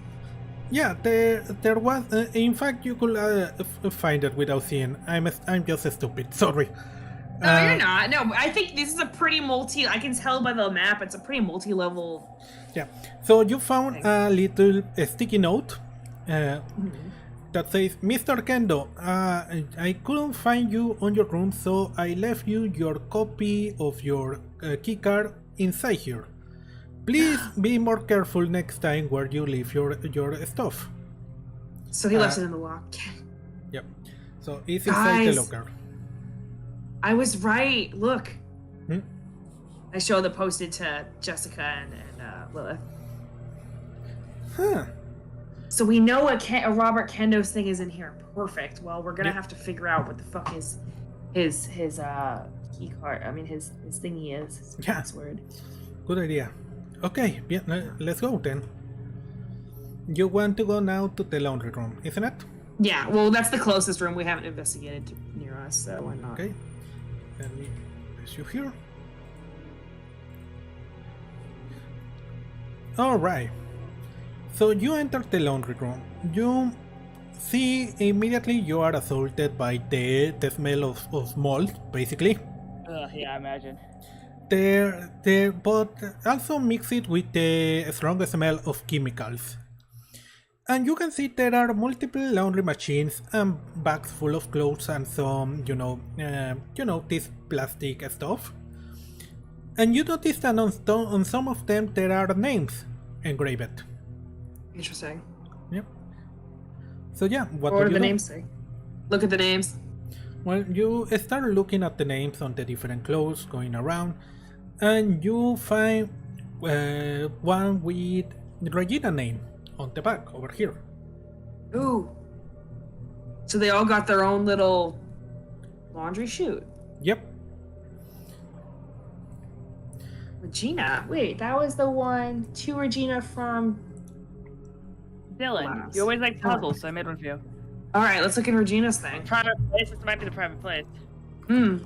Yeah, there was. In fact, you could find it without seeing. I'm just stupid. Sorry. No, you're not. No, I think this is a pretty I can tell by the map. It's a pretty multi-level. Yeah. So you found a little sticky note that says, "Mr. Kendo, I couldn't find you on your room, so I left you your copy of your keycard inside here. Please be more careful next time where you leave your stuff." So he left it in the lock. Yep. So it's inside the Guys. locker. I was right. Look. Hmm? I showed the posted to Jessica and Lilith. Huh. So we know a Robert Kendo's thing is in here. Perfect. Well, we're gonna Yep. have to figure out what the fuck his key card. I mean his thingy is. His Yeah. password. Good idea. Okay, let's go then. You want to go now to the laundry room, isn't it? Yeah. Well, that's the closest room we haven't investigated near us, so why not? Okay. Let me place you here. Alright. So you enter the laundry room. You see immediately you are assaulted by the smell of mold, basically. Yeah, I imagine. But also mix it with the strong smell of chemicals. And you can see there are multiple laundry machines and bags full of clothes and some, this plastic stuff. And you notice that on some of them there are names engraved. Interesting. Yep. So yeah, what What do do you the do? names say? Look at the names. Well, you start looking at the names on the different clothes going around, and you find one with Regina name on the back over here. Ooh. So they all got their own little laundry chute. Yep. Regina. Wait, that was the one to Regina from Dylan, you always like puzzles, so I made one for you. All right, let's look at Regina's thing. Private place. This might be the private place. You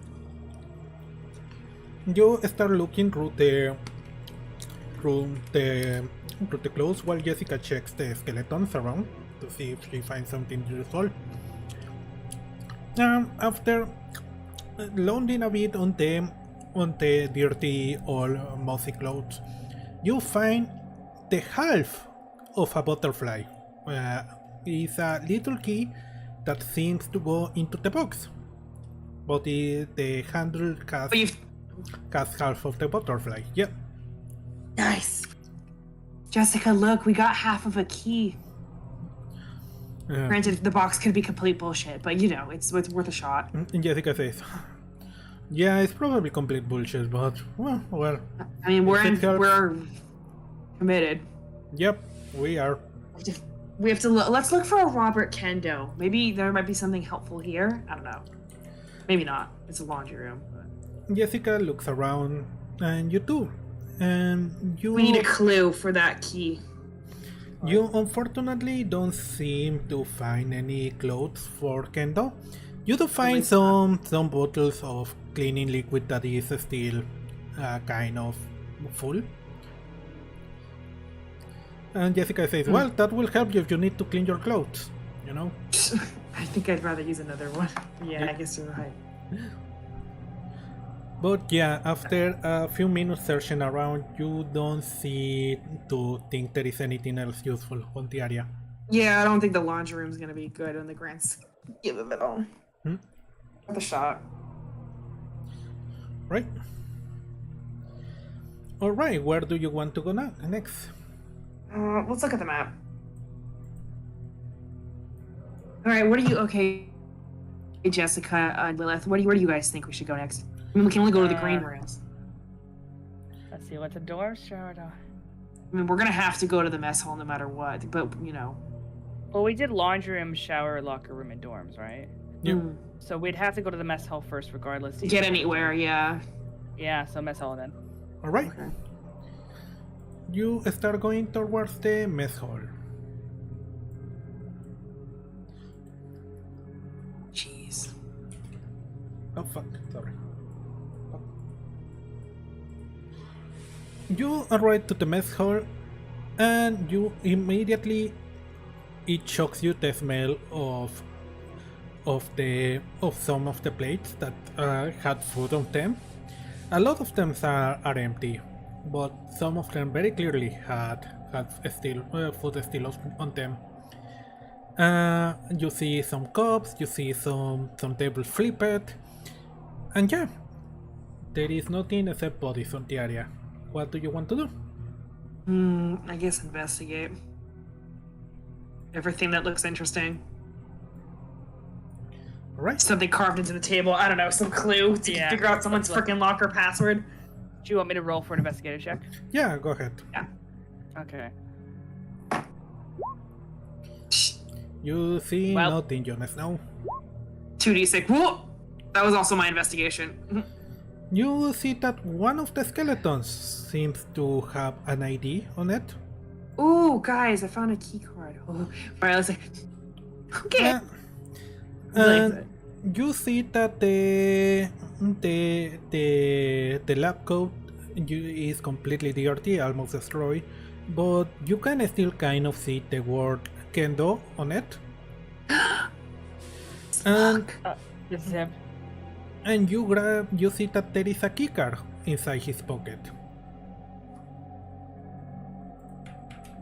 start looking through the clothes while Jessica checks the skeletons around to see if she finds something useful. After lounging a bit on the dirty old mossy clothes, you find the half of a butterfly. It's a little key that seems to go into the box, but the handle casts half of the butterfly. Yep. Nice. Jessica, look, we got half of a key. Granted, the box could be complete bullshit, but you know, it's worth a shot. Jessica says, "Yeah, it's probably complete bullshit, but well. I mean, we're committed. Yep, we are. We have to look. Let's look for a Robert Kendo. Maybe there might be something helpful here. I don't know. Maybe not. It's a laundry room. But... Jessica looks around, and you too. And you. We need a clue for that key. You unfortunately don't seem to find any clothes for Kendo. You do find some bottles of cleaning liquid that is still kind of full. And Jessica says, well, that will help you if you need to clean your clothes, you know? I think I'd rather use another one. Yeah, I guess you're right. But yeah, after a few minutes searching around, you don't see to think there is anything else useful on the area. Yeah, I don't think the laundry room's gonna be good on the grand scheme of it all. Worth a shot. Right. Alright, where do you want to go next? Let's look at the map. Alright, what are you... Okay, Jessica and Lilith, where do you guys think we should go next? I mean, we can only go to the green rooms. Let's see, what's the door? Shower door. I mean, we're gonna have to go to the mess hall no matter what, but, you know. Well, we did laundry room, shower, locker room, and dorms, right? Yep. So we'd have to go to the mess hall first regardless. To get anywhere, yeah. Yeah, so mess hall then. Alright. Okay. You start going towards the mess hall. Jeez. Oh fuck, sorry. You arrive to the mess hall and you immediately it shocks you the smell of some of the plates that had food on them. A lot of them are empty, but some of them very clearly had food still on them. You see some cups, you see some tables flipped, and yeah, there is nothing except bodies on the area. What do you want to do? I guess investigate. Everything that looks interesting. Alright. Something carved into the table. I don't know, some clue to figure out someone's freaking locker password. Do you want me to roll for an investigative check? Yeah, go ahead. Yeah. Okay. You see nothing, Jonas, now. 2d6. Whoa! That was also my investigation. You see that one of the skeletons seems to have an ID on it. Ooh, guys, I found a key card. Oh. Alright, let's see. Okay. And you see that the lab coat is completely dirty, almost destroyed, but you can still kind of see the word Kendo on it. And This is him. And you see that there is a keycard inside his pocket.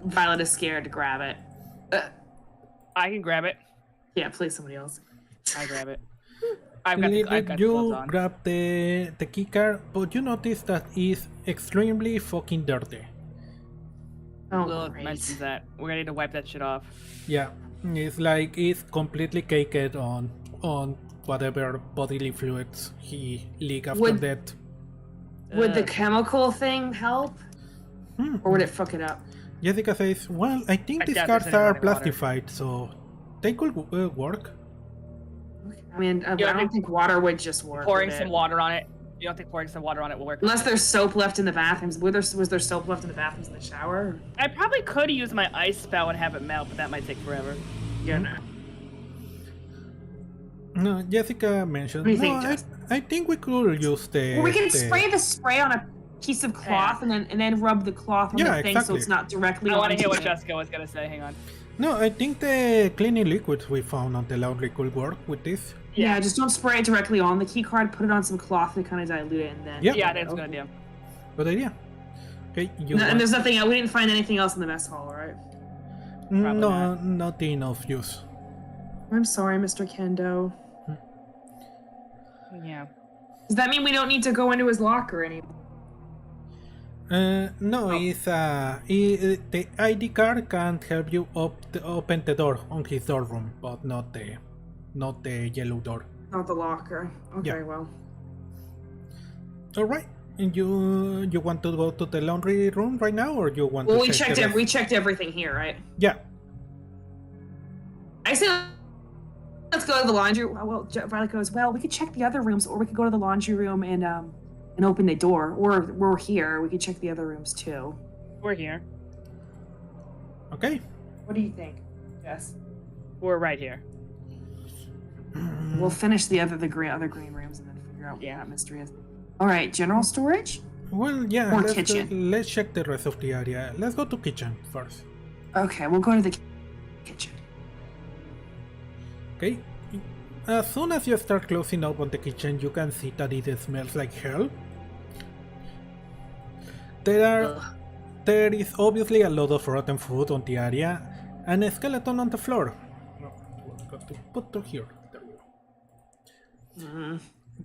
Violet is scared to grab it. I can grab it. Yeah, please, somebody else. I grab it. I've got the gloves You on. grab the keycard, but you notice that it's extremely fucking dirty. Oh, Lilith great. mentions that. We're gonna need to wipe that shit off. Yeah, it's like it's completely caked on whatever bodily fluids he leaked after that. Would the chemical thing help? Or would it fuck it up? Jessica says, well, I think these doubt cards there's any are running water. plastified, so they could work. I mean, I don't think water would just work. Pouring would some it? water on it. You don't think pouring some water on it will work? Unless there's soap left in the bathrooms. Was there soap left in the bathrooms in the shower? I probably could use my ice spell and have it melt, but that might take forever. Yeah, no. No, Jessica mentioned. What do you No, think, Jess? I think we could use the. Well, we can the- spray the spray on a piece of cloth and then rub the cloth on Yeah, the thing so exactly. it's not directly I want to hear what it. Jessica was gonna say. Hang on. No, I think the cleaning liquids we found on the laundry could work with this. Yeah, just don't spray it directly on the key card. Put it on some cloth to kind of dilute it, and then. Yeah. Yeah, that's a good idea. Good idea. Okay, you. And want- there's nothing else. We didn't find anything else in the mess hall, right? Probably No, nothing of use. I'm sorry, Mr. Kendo. Yeah. Does that mean we don't need to go into his locker anymore? No, it's the ID card can help you open the door on his door room, but not the yellow door. Not the locker. Okay, Yeah. well. All right. You want to go to the laundry room right now, or you want Well, to we check checked the rest? we checked everything here, right? Yeah. I say let's go to the laundry. Well, Violet goes, well, we could check the other rooms, or we could go to the laundry room and open the door. Or we're here, we could check the other rooms too. We're here. Okay. What do you think, Jess? We're right here. We'll finish the other green rooms and then figure out what that mystery is. All right, general storage. Well, yeah. Or let's kitchen. let's check the rest of the area. Let's go to kitchen first. Okay, we'll go to the kitchen. Okay. As soon as you start closing up on the kitchen, you can see that it smells like hell. There is obviously a lot of rotten food on the area and a skeleton on the floor. We've got to put it here. There we go.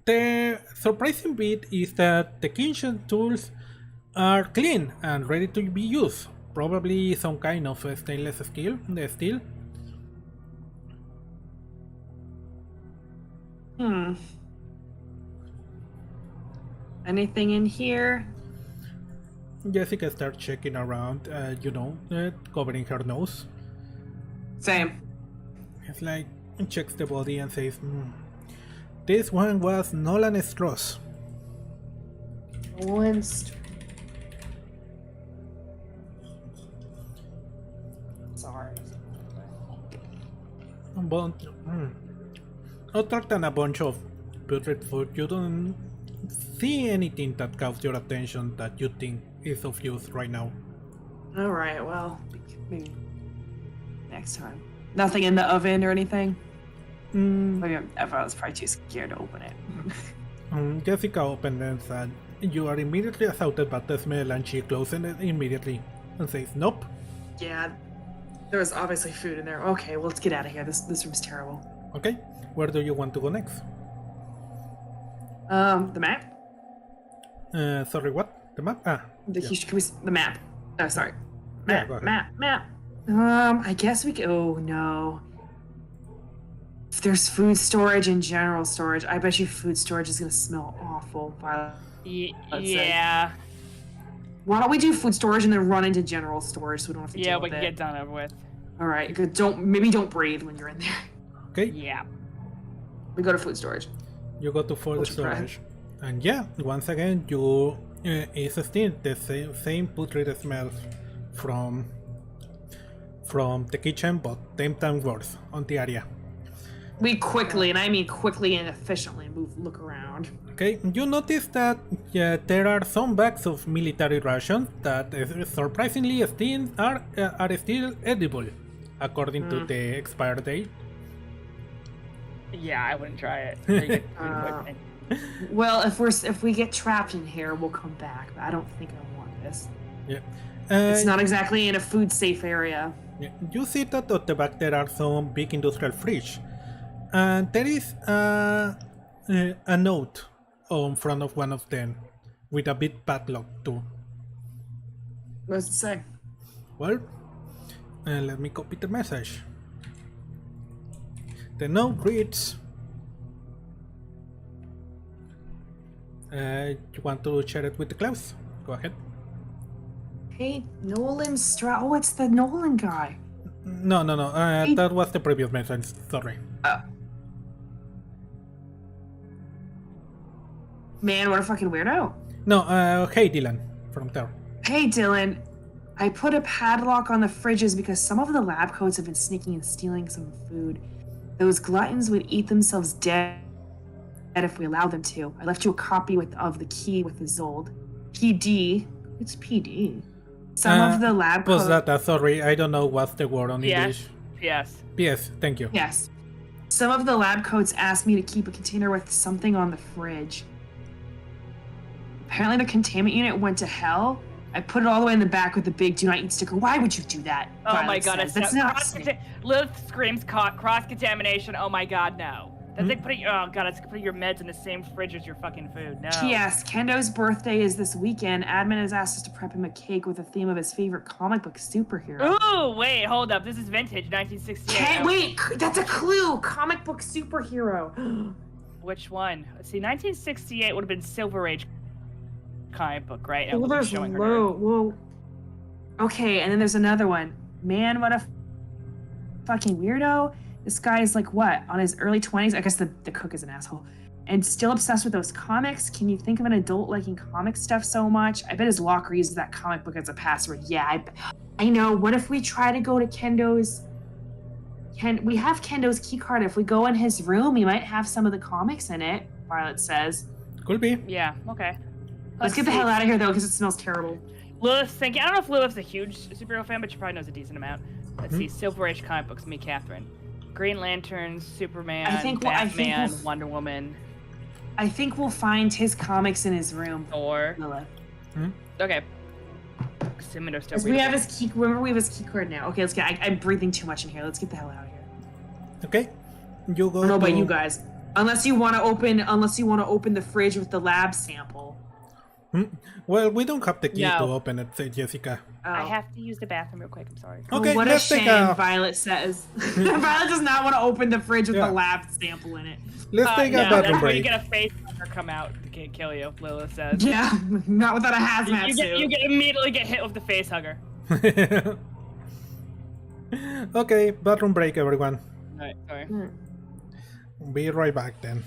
The surprising bit is that the kitchen tools are clean and ready to be used. Probably some kind of stainless steel. Anything in here? Jessica starts checking around, covering her nose. Same. It's like, checks the body and says, this one was Nolan Strauss. Sorry. Other than a bunch of putrid food, you don't see anything that caught your attention that you think is of use right now. All right, well, maybe next time. Nothing in the oven or anything? Maybe I was probably too scared to open it. Jessica opened and said, you are immediately assaulted by the smell, and she closes it immediately and says, nope. Yeah, there was obviously food in there. Okay, well, let's get out of here. This room's terrible. Okay, where do you want to go next? The map? Sorry, what? The map? The map. Oh, sorry. Yeah, Map, go ahead. map. I guess we could. Oh no. If there's food storage and general storage, I bet you food storage is gonna smell awful. Violet. Let's say. Yeah. Why don't we do food storage and then run into general storage so we don't have to Yeah, deal we with can it? get done over with. All right, good. Don't breathe when you're in there. Okay, Yeah. We go to food storage. you go to food What's your plan? storage. And yeah, once again, you it's still the same putrid smells from the kitchen, but 10 times worse on the area. We quickly, and I mean quickly and efficiently, look around. Okay, you notice that there are some bags of military rations that surprisingly are still edible, according to the expired date. Yeah, I wouldn't try it. Very good food equipment. Well, if we get trapped in here, we'll come back. But I don't think I want this. Yeah. It's not exactly in a food safe area. Yeah, you see that at the back there are some big industrial fridge, and there is a note on front of one of them with a big padlock too. What does it say? Well, let me copy the message. The note reads, you want to share it with the Klaus? Go ahead. Hey, Nolan Stroud. Oh, it's the Nolan guy. No, that was the previous message, sorry. Man, what a fucking weirdo. No, hey Dylan, from there. Hey, Dylan. I put a padlock on the fridges because some of the lab coats have been sneaking and stealing some food. Those gluttons would eat themselves dead if we allowed them to. I left you a copy of the key with the Zold. PD. It's PD. Some of the lab coats. Postdata, sorry, I don't know what's the word on English. Yes. Yes, thank you. Yes. Some of the lab coats asked me to keep a container with something on the fridge. Apparently the containment unit went to hell. I put it all the way in the back with the big "Do not eat" sticker. Why would you do that? Oh Violet my god, says. That's not safe. Lilith screams cross-contamination. Oh my god, no. That's like putting it's putting your meds in the same fridge as your fucking food. No. P.S. Kendo's birthday is this weekend. Admin has asked us to prep him a cake with a theme of his favorite comic book superhero. Ooh, wait, hold up. This is vintage, 1968. Wait, that's a clue. Comic book superhero. Which one? See, 1968 would have been Silver Age comic book, right? Oh, there's low. Whoa. Okay, and then there's another one. Man, what a fucking weirdo. This guy is like, what, on his early 20s? I guess the cook is an asshole. And still obsessed with those comics? Can you think of an adult liking comic stuff so much? I bet his locker uses that comic book as a password. Yeah, I know. What if we try to go to Kendo's... We have Kendo's keycard. If we go in his room, he might have some of the comics in it, Violet says. Could be. Yeah, okay. Let's get the hell out of here, though, because it smells terrible. Lilith's thinking... I don't know if Lilith's a huge superhero fan, but she probably knows a decent amount. Let's see. Silver Age comic books. Me, Catherine. Green Lantern, Superman, Batman, Wonder Woman. I think we'll find his comics in his room. Thor. Lilith. Okay. We have his key. Remember, we have his key card now. Okay, let's get. I'm breathing too much in here. Let's get the hell out of here. Okay. You go. I don't know about you guys. Unless you want to open the fridge with the lab sample. Well, we don't have the key No. to open it, said Jessica. Oh. I have to use the bathroom real quick. I'm sorry. Okay, what a let's take shame, Violet says. Violet does not want to open the fridge with the lab sample in it. Let's take a no, bathroom that's where you break. get a face hugger come out to kill you, Lilith says. Yeah, not without a hazmat suit. You immediately get hit with the face hugger. Okay, bathroom break, everyone. Alright, sorry. Be right back then.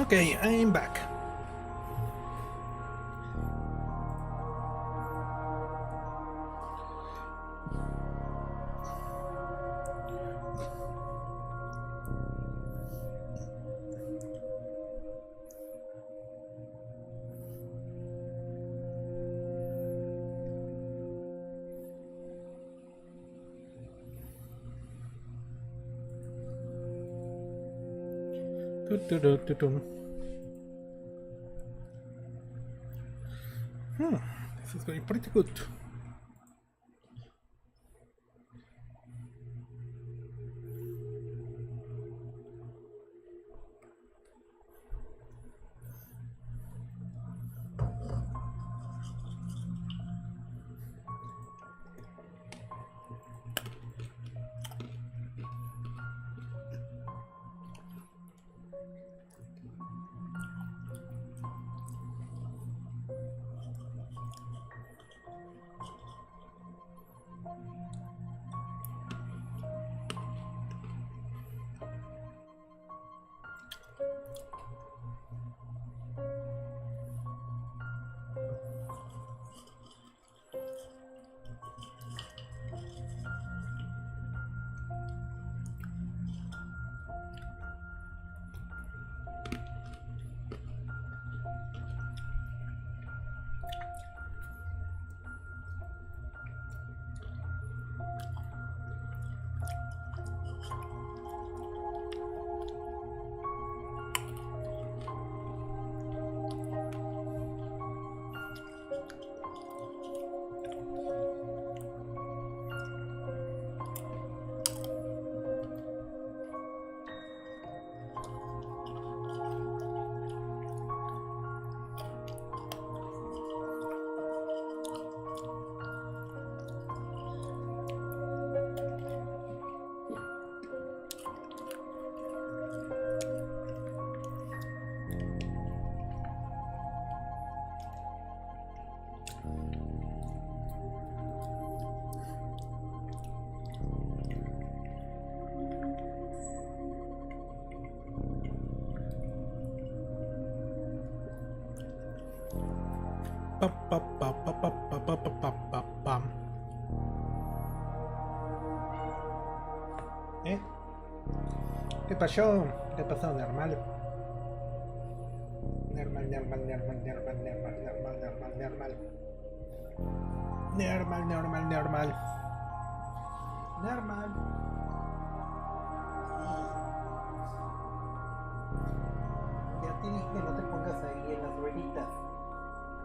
Okay, I'm back. This is going pretty good. ¿Eh? ¿Qué pasó? ¿Qué pasó? Normal. Normal. Ya tienes que no te pongas ahí en las rueditas.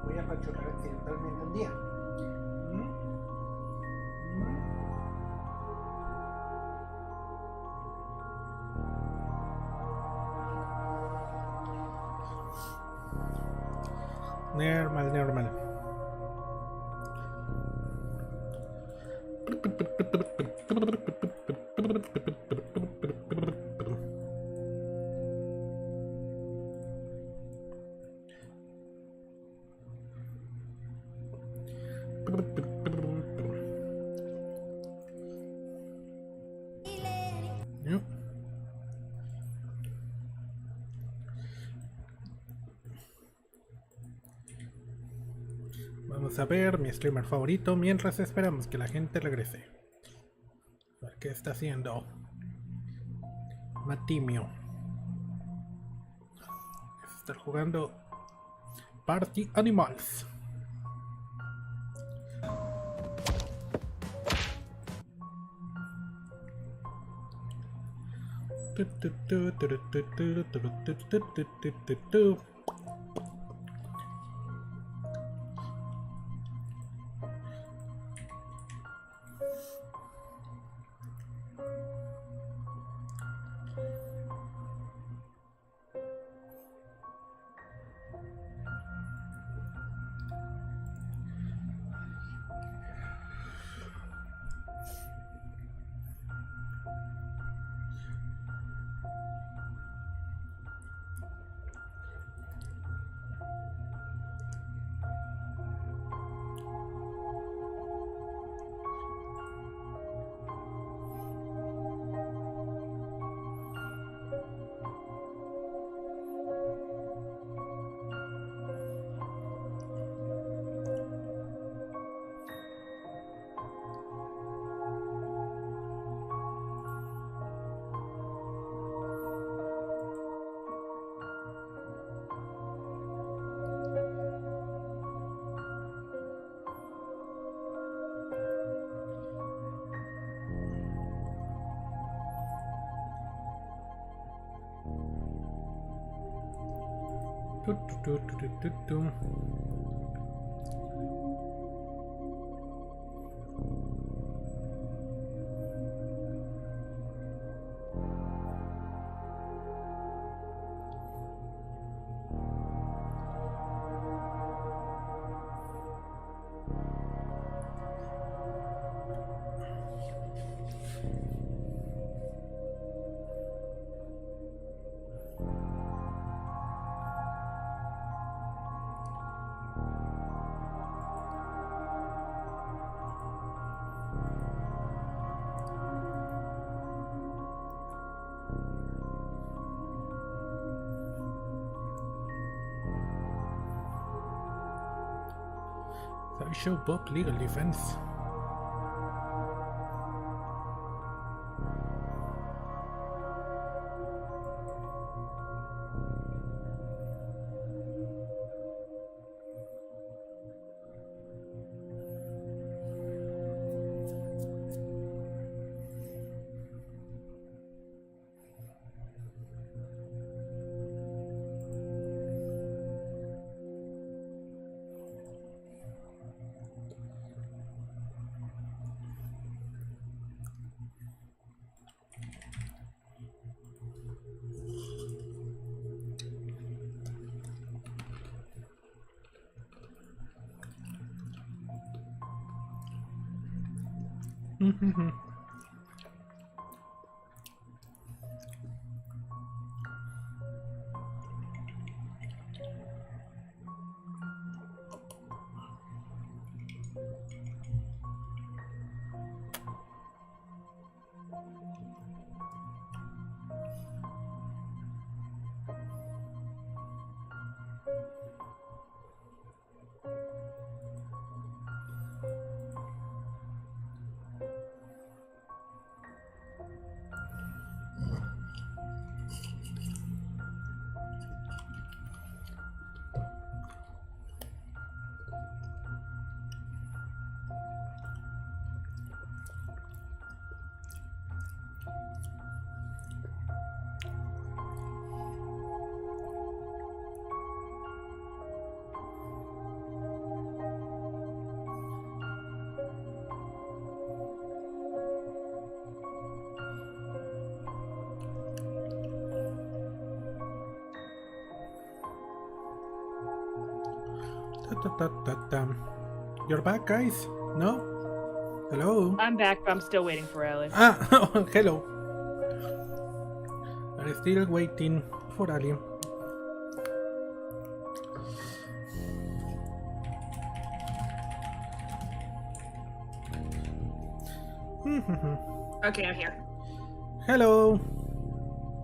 Voy a apachurrar accidentalmente un día. Normal, normal. No. Vamos a ver mi streamer favorito mientras esperamos que la gente regrese. A ver qué está haciendo Matimio. Está jugando Party Animals. Show book legal defense. You're back, guys? No? Hello? I'm back, but I'm still waiting for Ali. Ah, hello. I'm still waiting for Ali. Okay, I'm here. Hello.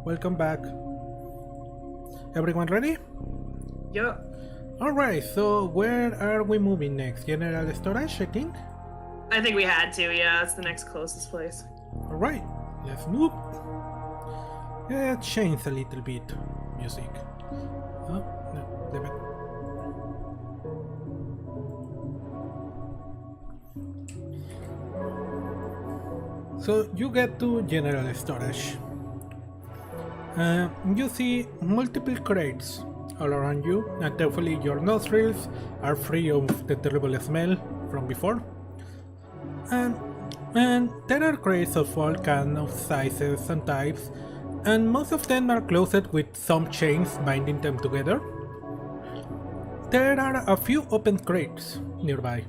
Welcome back. Everyone ready? Yup. Alright, so where are we moving next? General storage, I think? I think we had to, yeah. That's the next closest place. Alright, let's move. Change a little bit music. Oh, no, damn it. So you get to general storage. You see multiple crates all around you, and thankfully your nostrils are free of the terrible smell from before. And there are crates of all kinds of sizes and types, and most of them are closed with some chains binding them together. There are a few open crates nearby,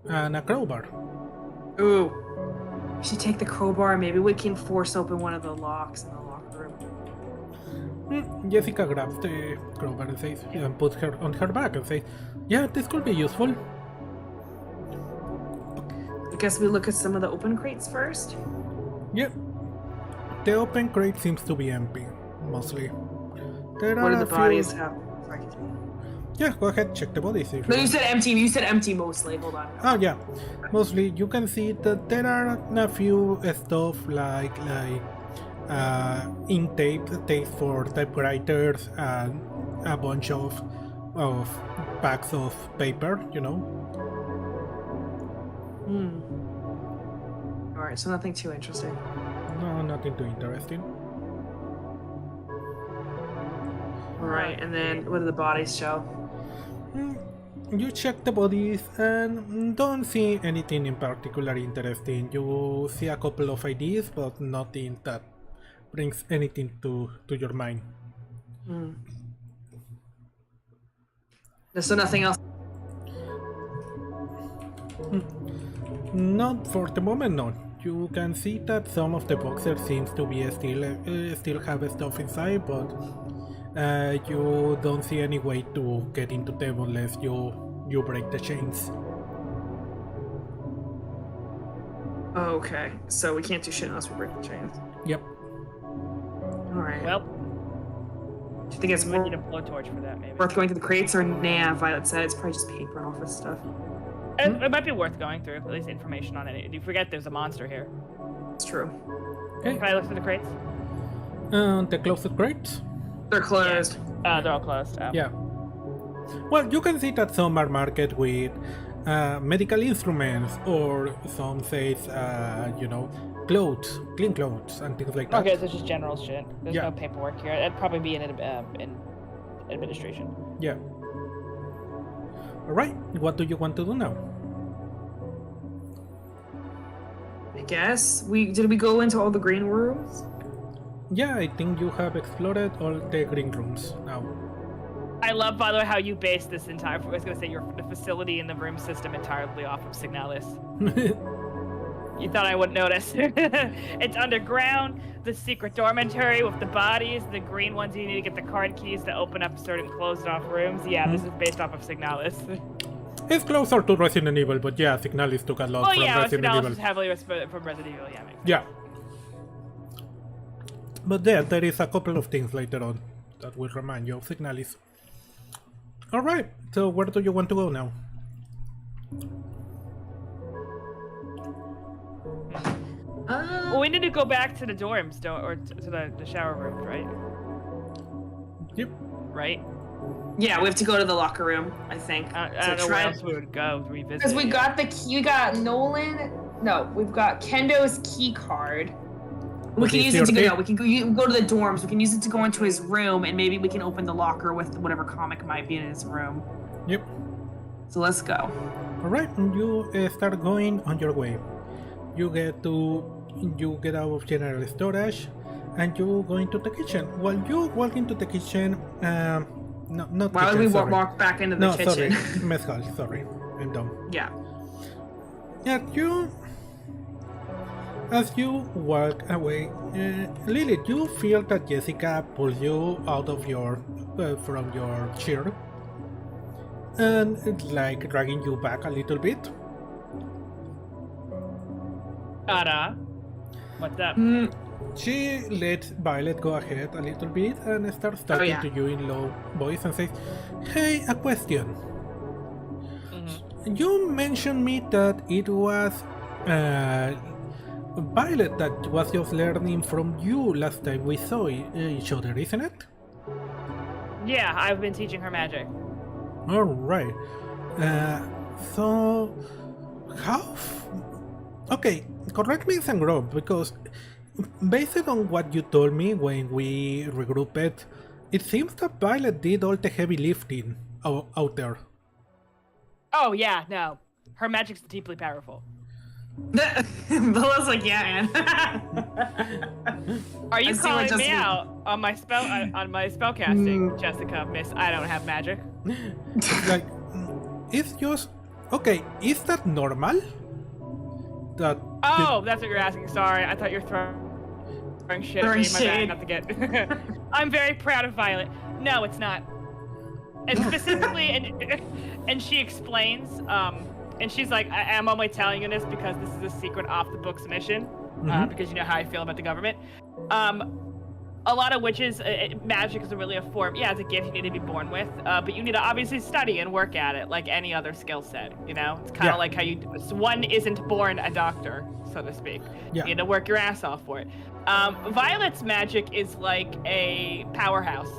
and a crowbar. Ooh. We should take the crowbar. Maybe we can force open one of the locks in the locker room. Jessica grabs the crowbar and says, and puts her on her back and says, "Yeah, this could be useful." I guess we look at some of the open crates first. Yep. The open crate seems to be empty, mostly. There What are do a the bodies few... have? Yeah, go ahead, check the bodies. If No, you you want. said empty. You said empty mostly. Hold on. Oh yeah, mostly you can see that there are a few stuff like ink tapes for typewriters, and a bunch of packs of paper, you know. Alright, so nothing too interesting. No, nothing too interesting. Alright, and then what do the bodies show? You check the bodies and don't see anything in particular interesting. You see a couple of IDs, but nothing that brings anything to your mind. So nothing else. Not for the moment, no. You can see that some of the boxes seems to be still have stuff inside, but you don't see any way to get into them unless you break the chains. Okay, so we can't do shit unless we break the chains. Yep. Alright. Well, Do you think it's we need a blowtorch for that, maybe. worth going to the crates or nah? Violet said it's probably just paper and office stuff. It might be worth going through, at least information on it. You forget there's a monster here. It's true. Okay. Can I look through the crates? The closest crates? They're closed. They're all closed. Oh. Yeah. Well, you can see that some are marked with medical instruments, or some says, clothes, clean clothes, and things like that. Okay, so it's just general shit. There's Yeah. no paperwork here. That'd probably be in administration. Yeah. Alright, what do you want to do now? I guess did we go into all the green rooms? Yeah, I think you have explored all the green rooms now. I love, by the way, how you based this entire. I was gonna say the facility and the room system entirely off of Signalis. You thought I wouldn't notice. It's underground, the secret dormitory with the bodies, the green ones you need to get the card keys to open up certain closed off rooms. Yeah, this is based off of Signalis. It's closer to Resident Evil, but yeah, Signalis took a lot Oh from yeah, Resident Signalis Evil. is heavily from Resident Evil, yeah. Makes sense. Yeah. But there is a couple of things later on that will remind you of Signalis. Alright, so where do you want to go now? Well, we need to go back to the dorms, or to the shower rooms, right? Yep. Right? Yeah, we have to go to the locker room, I think. I don't know where else we would go to revisit. Because we got the key, we got Nolan. No, we've got Kendo's key card. We can use it to go. We can go to the dorms. We can use it to go into his room, and maybe we can open the locker with whatever comic might be in his room. Yep. So let's go. Alright, you start going on your way. You get out of general storage, and you go into the kitchen. While you walk into the kitchen, No, not Why would kitchen, we sorry. walk back into the No, kitchen? sorry. Mess hall, sorry. I'm dumb. Yeah. Yeah, as you walk away, Lilith, you feel that Jessica pulls you out of from your chair, and it's like dragging you back a little bit. Ada, what's up? She lets Violet go ahead a little bit and starts talking yeah. to you in low voice and says, "Hey, a question. You mentioned me that it was Violet that was just learning from you last time we saw each other, isn't it?" Yeah, I've been teaching her magic. Alright. So... Okay, correct me if I'm wrong, because based on what you told me when we regrouped, it seems that Violet did all the heavy lifting out there. Oh yeah, no. Her magic's deeply powerful. Bella's like, yeah, Anne. Are you I see what calling me Jessica- out on my spellcasting, Jessica? Miss, I don't have magic. Like, it's just... Okay, is that normal? That... Oh, that's what you're asking. Sorry, I thought you were throwing shit at Throwing me. My bad, shade. not to get. I'm very proud of Violet. No, it's not. And specifically, and she explains, and she's like, I'm only telling you this because this is a secret off the books mission, because you know how I feel about the government. A lot of witches, magic isn't really a form. Yeah, it's a gift you need to be born with, but you need to obviously study and work at it like any other skill set. You know, it's kind of like how one isn't born a doctor, so to speak. Yeah. You need to work your ass off for it. Violet's magic is like a powerhouse.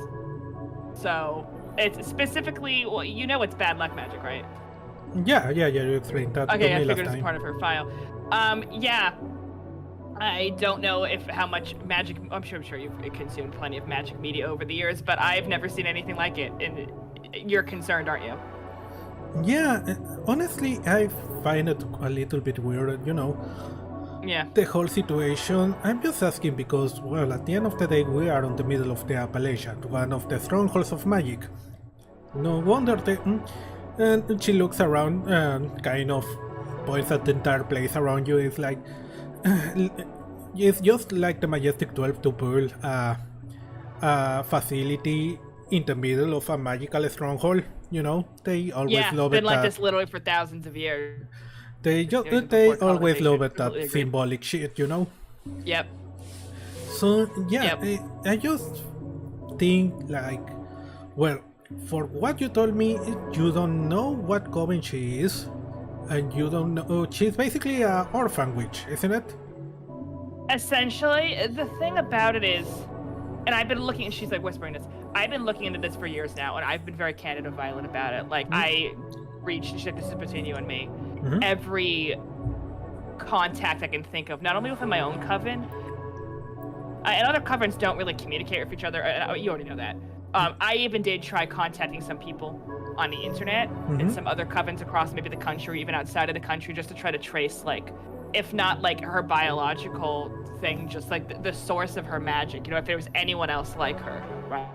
So it's specifically, well, you know, it's bad luck magic, right? Yeah, you explained that to Okay, me I last figured it's time. part of her file. Yeah. I don't know how much magic. I'm sure you've consumed plenty of magic media over the years, but I've never seen anything like it. And you're concerned, aren't you? Yeah, honestly, I find it a little bit weird, you know. Yeah. The whole situation. I'm just asking because, well, at the end of the day, we are in the middle of the Appalachian, one of the strongholds of magic. No wonder and she looks around and kind of points at the entire place around you. It's like, it's just like the Majestic 12 to build a facility in the middle of a magical stronghold. You know, they always love it's been it. like this literally for thousands of years. They always love it, that symbolic shit, you know. Yep. So yeah, I just think like, well, for what you told me, you don't know what coven she is, and you don't know. She's basically an orphan witch, isn't it? Essentially, the thing about it is, and I've been looking, and she's like whispering this, I've been looking into this for years now, and I've been very candid with Violet about it. Like, I reached, and shit, this is between you and me, every contact I can think of, not only within my own coven, and other covens don't really communicate with each other, you already know that. I even did try contacting some people on the internet, and some other covens across maybe the country, even outside of the country, just to try to trace, like, if not like her biological thing, just like the source of her magic, you know, if there was anyone else like her, right?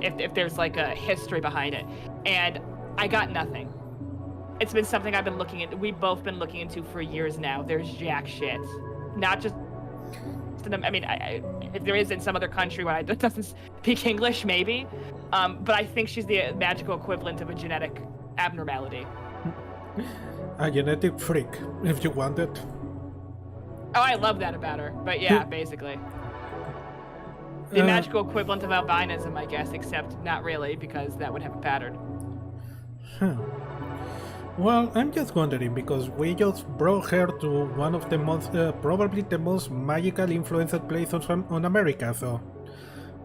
If there's like a history behind it. And I got nothing. It's been something I've been looking at, we've both been looking into for years now. There's jack shit. Not just, I mean, if there is in some other country where it doesn't speak English, maybe, but I think she's the magical equivalent of a genetic abnormality. A genetic freak, if you want it. Oh, I love that about her. But yeah, basically. The magical equivalent of albinism, I guess, except not really, because that would have a pattern. Well, I'm just wondering, because we just brought her to one of the most, probably the most magical influenced places on America, so...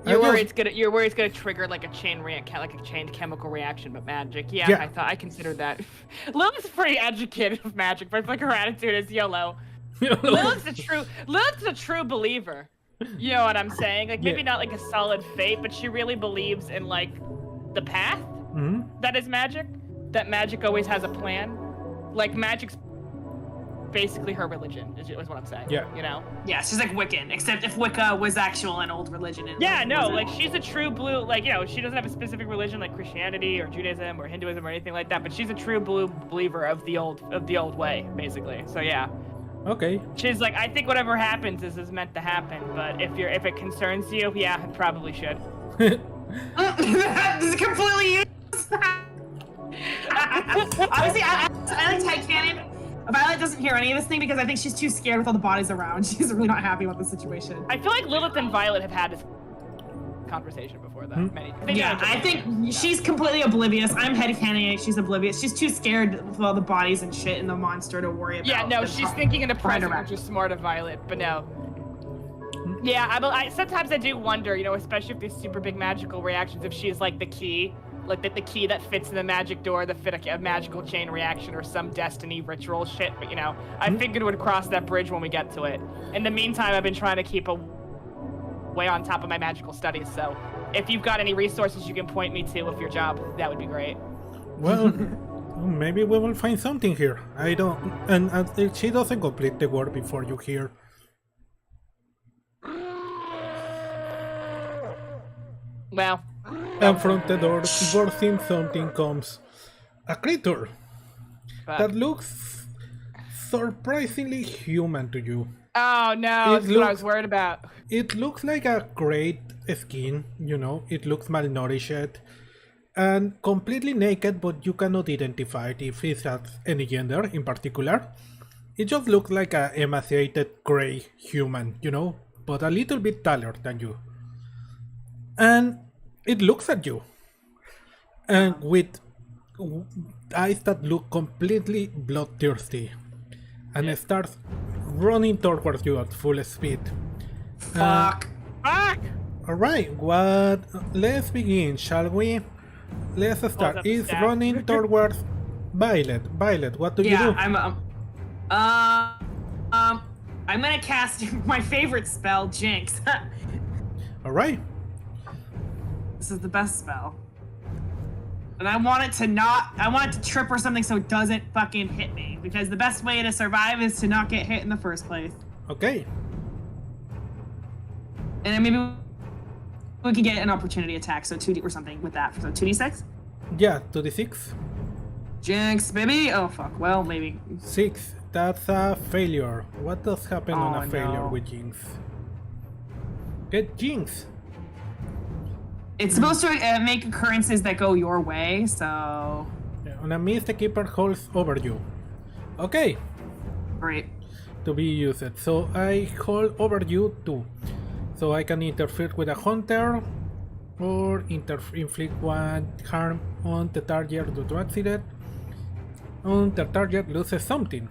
You're worried it's gonna trigger like a chained chemical reaction, but magic. Yeah. I considered that. Lilith's pretty educated of magic, but like her attitude is YOLO. Lilith's a true believer. You know what I'm saying? Like maybe not like a solid fate, but she really believes in like the path that is magic. That magic always has a plan. Like magic's basically her religion, is what I'm saying. Yeah. You know? Yeah, she's like Wiccan, except if Wicca was actual an old religion. And Yeah, like, no, wasn't. like she's a true blue, like, you know, she doesn't have a specific religion like Christianity or Judaism or Hinduism or anything like that, but she's a true blue believer of the old way, basically. So yeah. Okay. She's like, I think whatever happens is meant to happen, but if it concerns you, yeah, it probably should. This is completely useless. Obviously, I like Tight Cannon. Violet doesn't hear any of this thing because I think she's too scared with all the bodies around. She's really not happy about the situation. I feel like Lilith and Violet have had this conversation before, though. Yeah, I think she's completely oblivious. I'm headcanoning. She's oblivious. She's too scared with all the bodies and shit and the monster to worry about. Yeah, no, she's thinking in the present, around. which is smart of Violet, but no. Yeah, I sometimes I do wonder, you know, especially if there's super big magical reactions, if she's like the key. Like the key that fits in the magic door, that fit a magical chain reaction or some destiny ritual shit. But you know, I figured we'd cross that bridge when we get to it. In the meantime, I've been trying to keep way on top of my magical studies. So if you've got any resources you can point me to with your job, that would be great. Well, maybe we will find something here. I don't... And she doesn't complete the work before you hear. Well... And from the door, bursting something comes. A creature that looks surprisingly human to you. Oh no, that's what I was worried about. It looks like a great skin, you know, it looks malnourished and completely naked, but you cannot identify if it has any gender in particular. It just looks like a emaciated gray human, you know, but a little bit taller than you. And it looks at you, and with eyes that look completely bloodthirsty, and it starts running towards you at full speed. Fuck. Fuck! Alright, let's begin, shall we? Let's start. It's staff. running towards Violet. Violet, what do you do? Yeah, I'm gonna cast my favorite spell, Jinx. Alright. This is the best spell. And I want it to trip or something so it doesn't fucking hit me. Because the best way to survive is to not get hit in the first place. Okay. And then maybe we can get an opportunity attack, so 2D or something with that. So 2d6? Yeah, 2d6. Jinx, baby! Oh fuck, well, maybe. 6. That's a failure. What does happen on a failure no. with Jinx? Get Jinx! It's supposed to make occurrences that go your way, so... On a miss, the keeper holds over you. Okay. Great. To be used. So I hold over you too. So I can interfere with a hunter or inflict 1 harm on the target due to accident. On the target loses something.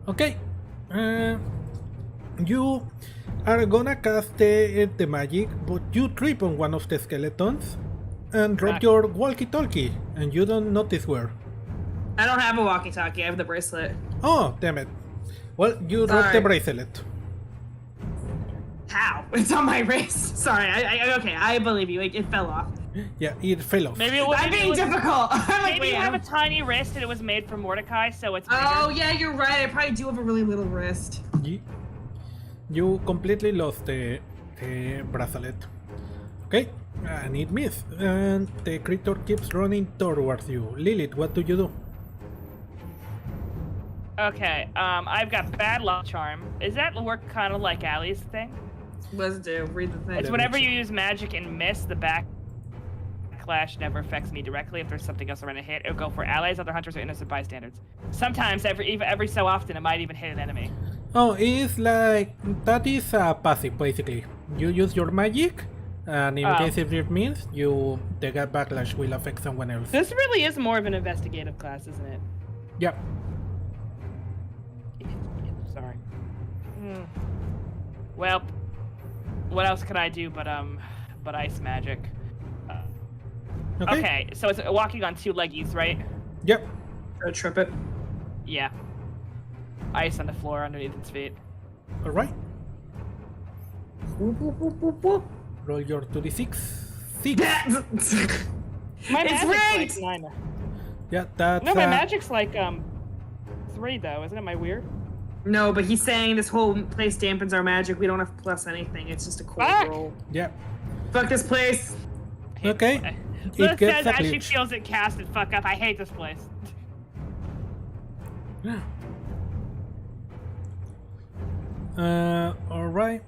Okay. You are gonna cast the magic, but you trip on one of the skeletons and drop your walkie-talkie, and you don't notice where. I don't have a walkie-talkie, I have the bracelet. Oh, damn it. Well, you dropped the bracelet. How? It's on my wrist. Sorry, okay, I believe you. It fell off. Yeah, it fell off. Maybe I'm being difficult. I'm like, maybe wait, you have a tiny wrist and it was made for Mordecai, so it's bigger. Oh, yeah, you're right. I probably do have a really little wrist. You completely lost the bracelet. Okay, and it missed. And the creature keeps running towards you. Lilith, what do you do? Okay, I've got bad luck charm. Is that work kind of like Allie's thing? Let's do. Read the thing. It's whenever you use magic and miss, the backlash never affects me directly. If there's something else around a hit, it'll go for allies, other hunters, or innocent bystanders. Sometimes, every so often, it might even hit an enemy. Oh, it's like... that is a passive, basically. You use your magic, and in case if it means, the backlash will affect someone else. This really is more of an investigative class, isn't it? Yeah. Sorry. Well, what else can I do but ice magic? Okay, so it's walking on 2 leggies, right? Yep. Try to trip it. Yeah. Ice on the floor underneath its feet. Alright. Roll your 2d6. 6. My It's magic's rigged! like 9. Yeah, that's... No, my magic's like 3 +3 though. Isn't it my weird? No, but he's saying this whole place dampens our magic. We don't have plus anything. It's just a cold Fuck! roll. Yeah. Fuck this place. Okay. Liz It gets says a as she glitch. feels it cast and fuck up. I hate this place. Alright.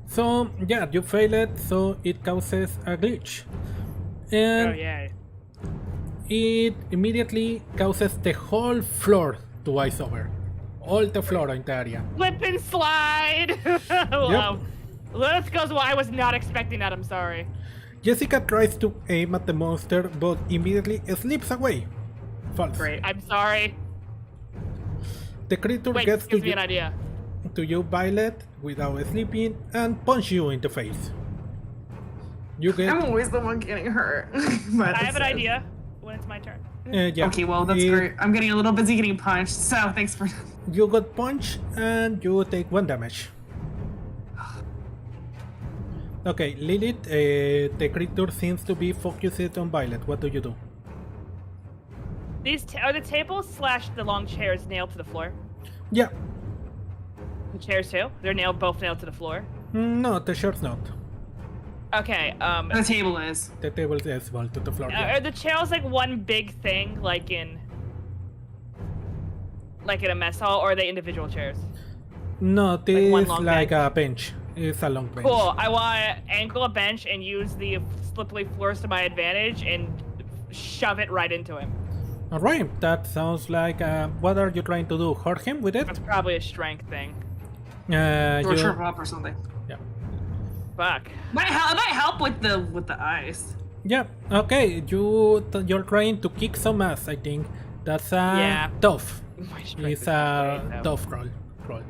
So, yeah, you fail it, so it causes a glitch. And Oh yay. it immediately causes the whole floor to ice over. All the floor in the area. Slip and slide! Wow. Lilith goes, well, I was not expecting that, I'm sorry. Jessica tries to aim at the monster, but immediately slips away. False. Great. I'm sorry. The creature Wait, gets this to gives me you, an idea. Violet, without sleeping, and punch you in the face. You get... I'm always the one getting hurt. But I have an it's- idea when it's my turn. yeah. Okay, well, that's great. I'm getting a little busy getting punched, so thanks for... You got punched, and you take 1 damage. Okay, Lilith, the creature seems to be focused on Violet. What do you do? These are the tables / the long chairs nailed to the floor. Yeah. The chairs too? They're both nailed to the floor. No, the chair's not. Okay, The table is. The table is well to the floor. yeah. are the chairs like one big thing, like in a mess hall, or are they individual chairs? No, this one is long like bench? a bench. It's a long bench. Cool. I want to angle a bench and use the slippery floors to my advantage and shove it right into him. Alright, that sounds like... what are you trying to do? Hurt him with it? That's probably a strength thing. Or You... trip up or something. Yeah. Fuck. Might help with the ice. Yeah, okay, you're trying to kick some ass, I think. That's Yeah. tough. My strength It's is not a great, though. tough roll.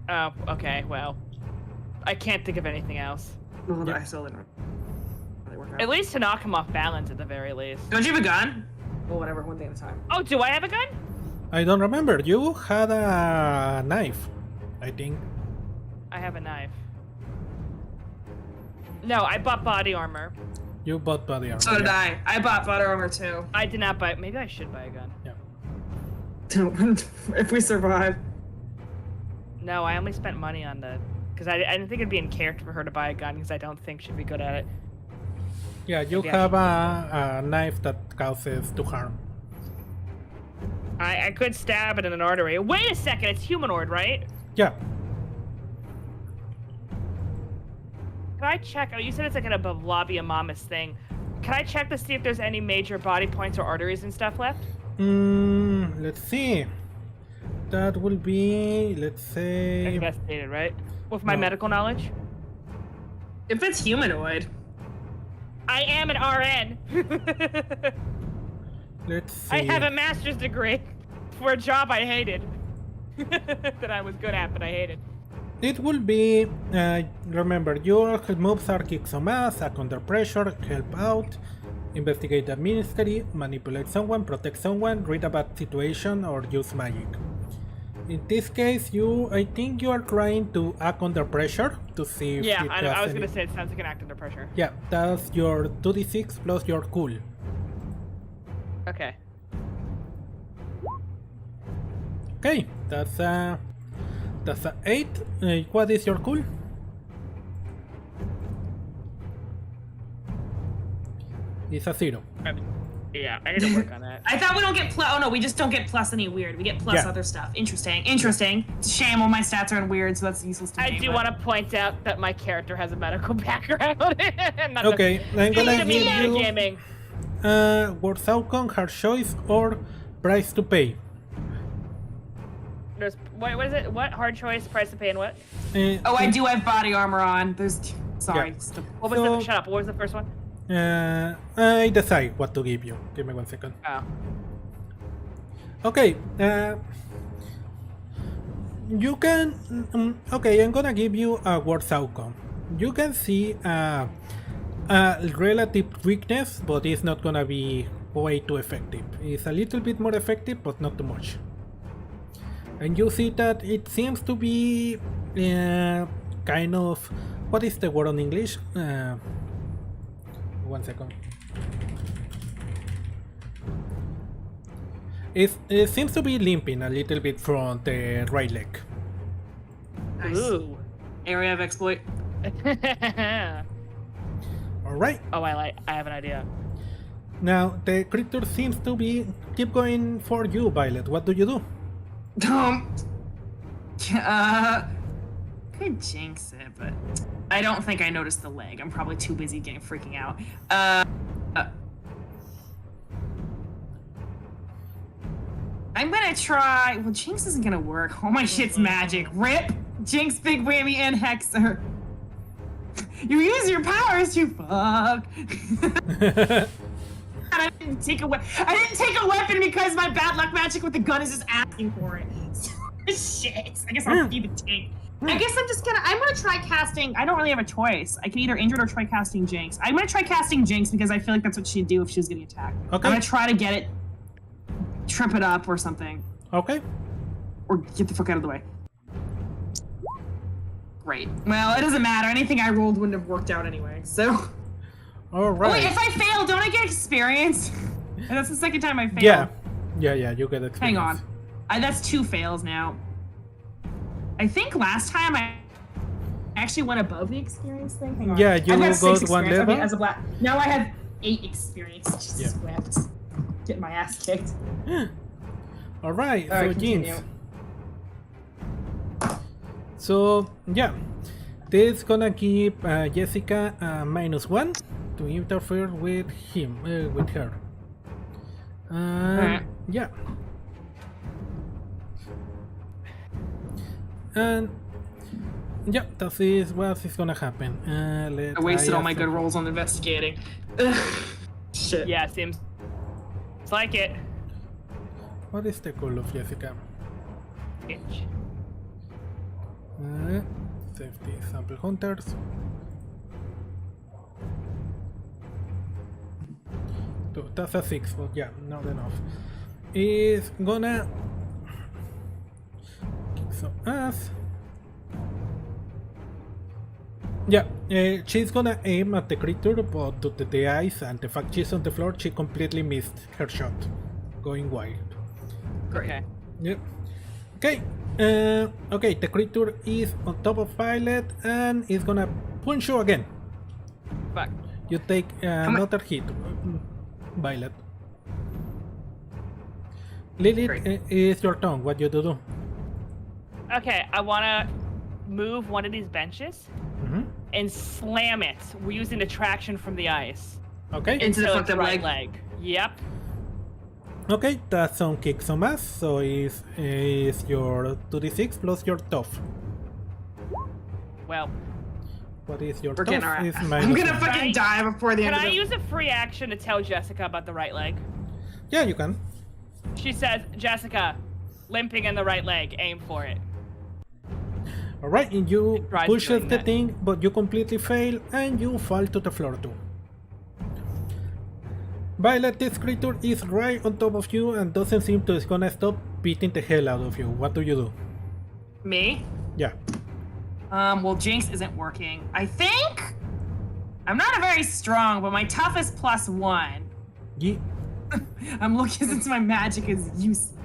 Oh, okay. Well, I can't think of anything else. Well, Yeah. I still didn't really work out. At least to knock him off balance, at the very least. Don't you have a gun? Well, whatever, one thing at a time. Oh, do I have a gun? I don't remember. You had a knife, I think. I have a knife. No, I bought body armor. You bought body armor. So did yeah. I. I bought butter armor too. I did not buy. Maybe I should buy a gun. Yeah. If we survive. No, I only spent money on the. Because I didn't think it'd be in character for her to buy a gun, because I don't think she'd be good at it. Yeah, you Maybe I have a knife that causes to harm. I could stab it in an artery. Wait a second, it's humanoid, right? Yeah. Can I check? Oh, you said it's like an above lobby Amamis thing. Can I check to see if there's any major body points or arteries and stuff left? Let's see. That will be, let's say... Investigated, right? With my No. medical knowledge? If it's humanoid. I am an RN. Let's see. I have a master's degree for a job I hated. That I was good at, but I hated. It will be, remember, your moves are kick some ass, act under pressure, help out, investigate the ministry, manipulate someone, protect someone, read a bad situation, or use magic. In this case, I think you are trying to act under pressure to see if Yeah, it I has was any... gonna say it sounds like an act under pressure. Yeah, that's your 2d6 plus your cool. Okay. Okay, that's a 8. What is your cool? It's a 0. Yeah, I need to work on that. I thought we don't get plus. Oh no, we just don't get plus any weird. We get plus Yeah. other stuff. Interesting. Interesting. It's a shame all my stats are in weird, so that's useless to me. I do but- want to point out that my character has a medical background. Not Okay, I'm gonna to be give you metagaming. worth outcome, hard choice, or price to pay. There's what is it? What hard choice, price to pay, and what? Oh, I do have body armor on. There's. Sorry. Yeah. Stop. What was So- the? Shut up. What was the first one? I decide what to give you. Give me 1 second. Oh. Okay, you can... okay, I'm gonna give you a worse outcome. You can see a relative weakness, but it's not gonna be way too effective. It's a little bit more effective, but not too much. And you see that it seems to be kind of... What is the word in English? 1 second. It seems to be limping a little bit from the right leg. Nice. Ooh. Area of exploit. Alright. Oh, I have an idea. Now, the creature seems to be keep going for you, Violet. What do you do? Could jinx it, but I don't think I noticed the leg. I'm probably too busy freaking out. I'm gonna try. Well, jinx isn't gonna work. All my shit's magic. Rip, jinx, big whammy, and hexer. You use your powers to fuck. I didn't take a weapon because my bad luck magic with the gun is just asking for it. Shit. I guess I'll keep it tank. I guess I'm gonna try casting. I don't really have a choice. I can either injure it or try casting Jinx. I'm gonna try casting Jinx because I feel like that's what she'd do if she was getting attacked. Okay. I'm gonna try to get it, trip it up or something. Okay. Or get the fuck out of the way. Great. Well, it doesn't matter. Anything I rolled wouldn't have worked out anyway, so. Alright. Oh, wait, if I fail, don't I get experience? And that's the second time I failed. Yeah, you get experience. Hang on. That's 2 fails now. I think last time I actually went above the experience thing. Hang on. Yeah, you I've got 6 got one experience. level. Okay, as a black. Now I have 8 experience. Just Yeah. swept. Getting my ass kicked. Alright, so Alright, Jinx. continue. So, yeah. This is gonna give Jessica -1 to interfere with her. Alright. Yeah. And yeah, that is what is gonna happen. I wasted all my good rolls on investigating. Ugh. Shit. Yeah, seems. It's like it. What is the goal of Jessica? Itch. Safety sample hunters. So that's a 6, but yeah, not enough. Is gonna kick some ass. Yeah, she's gonna aim at the creature, but due to the eyes and the fact she's on the floor, she completely missed her shot, going wild. Okay. Yep. Okay. Okay, the creature is on top of Violet and is gonna punch you again. Fuck. You take another hit, Violet. Lilith, is your turn. What you do? Okay, I wanna move one of these benches and slam it. We're using attraction from the ice. Okay. Into the So fucked it's up right leg. Yep. Okay, that's some kick some ass. So is your 2d6 plus your tough. Well, What is your We're getting tough? our Is I'm -1. gonna fucking die before the can end I of the... use a free action to tell Jessica about the right leg? Yeah, you can. She says, Jessica, limping in the right leg, aim for it. Alright, and you It tries push doing the that. thing, but you completely fail and you fall to the floor too. Violet, this creature is right on top of you and doesn't seem to is gonna stop beating the hell out of you. What do you do? Me? Yeah. Well, Jinx isn't working. I think... I'm not a very strong, but my tough is +1. Ye- I'm looking since my magic is useless.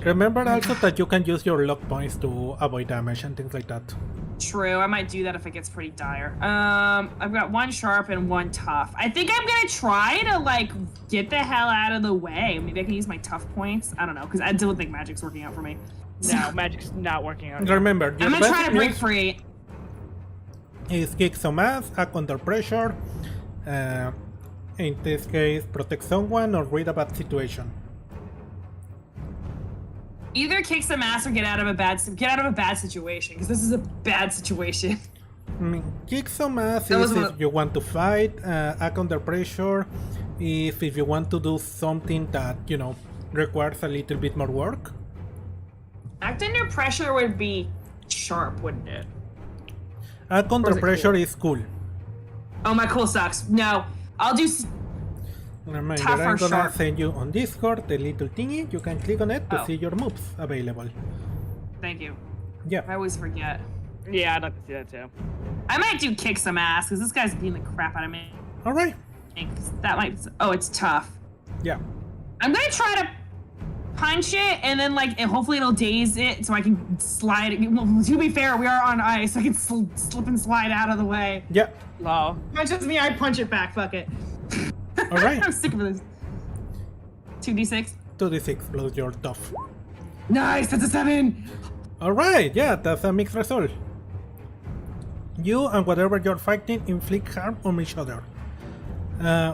Remember also that you can use your luck points to avoid damage and things like that. True, I might do that if it gets pretty dire. I've got 1 sharp and 1 tough. I think I'm gonna try to, like, get the hell out of the way. Maybe I can use my tough points. I don't know, because I don't think magic's working out for me. No, magic's not working out. Remember, your I'm gonna try best to break use free. is kick some ass, act under pressure, in this case protect someone or read a bad situation. Either kick some ass or get out of a bad situation, because this is a bad situation. Kick some ass That is was if you want to fight, act under pressure if you want to do something that, you know, requires a little bit more work. Act under pressure would be sharp, wouldn't it? Act under is it pressure cool? is cool. Oh, my cool sucks. No, I'll do... Remember, Tough I'm or gonna sharp? send you on Discord the little thingy. You can click on it to Oh. see your moves available. Thank you. Yeah. I always forget. Yeah, I'd like to see that too. I might do kick some ass, because this guy's beating the crap out of me. Alright. That might... Oh, it's tough. Yeah. I'm gonna try to punch it, and then like, and hopefully it'll daze it, so I can slide it. Well, to be fair, we are on ice, so I can slip and slide out of the way. Yeah. Lol. Punches me, I punch it back. Fuck it. All right. I'm sick of this. 2d6. 2d6 plus your tough. Nice, that's a 7. All right. Yeah, that's a mixed result. You and whatever you're fighting inflict harm on each other.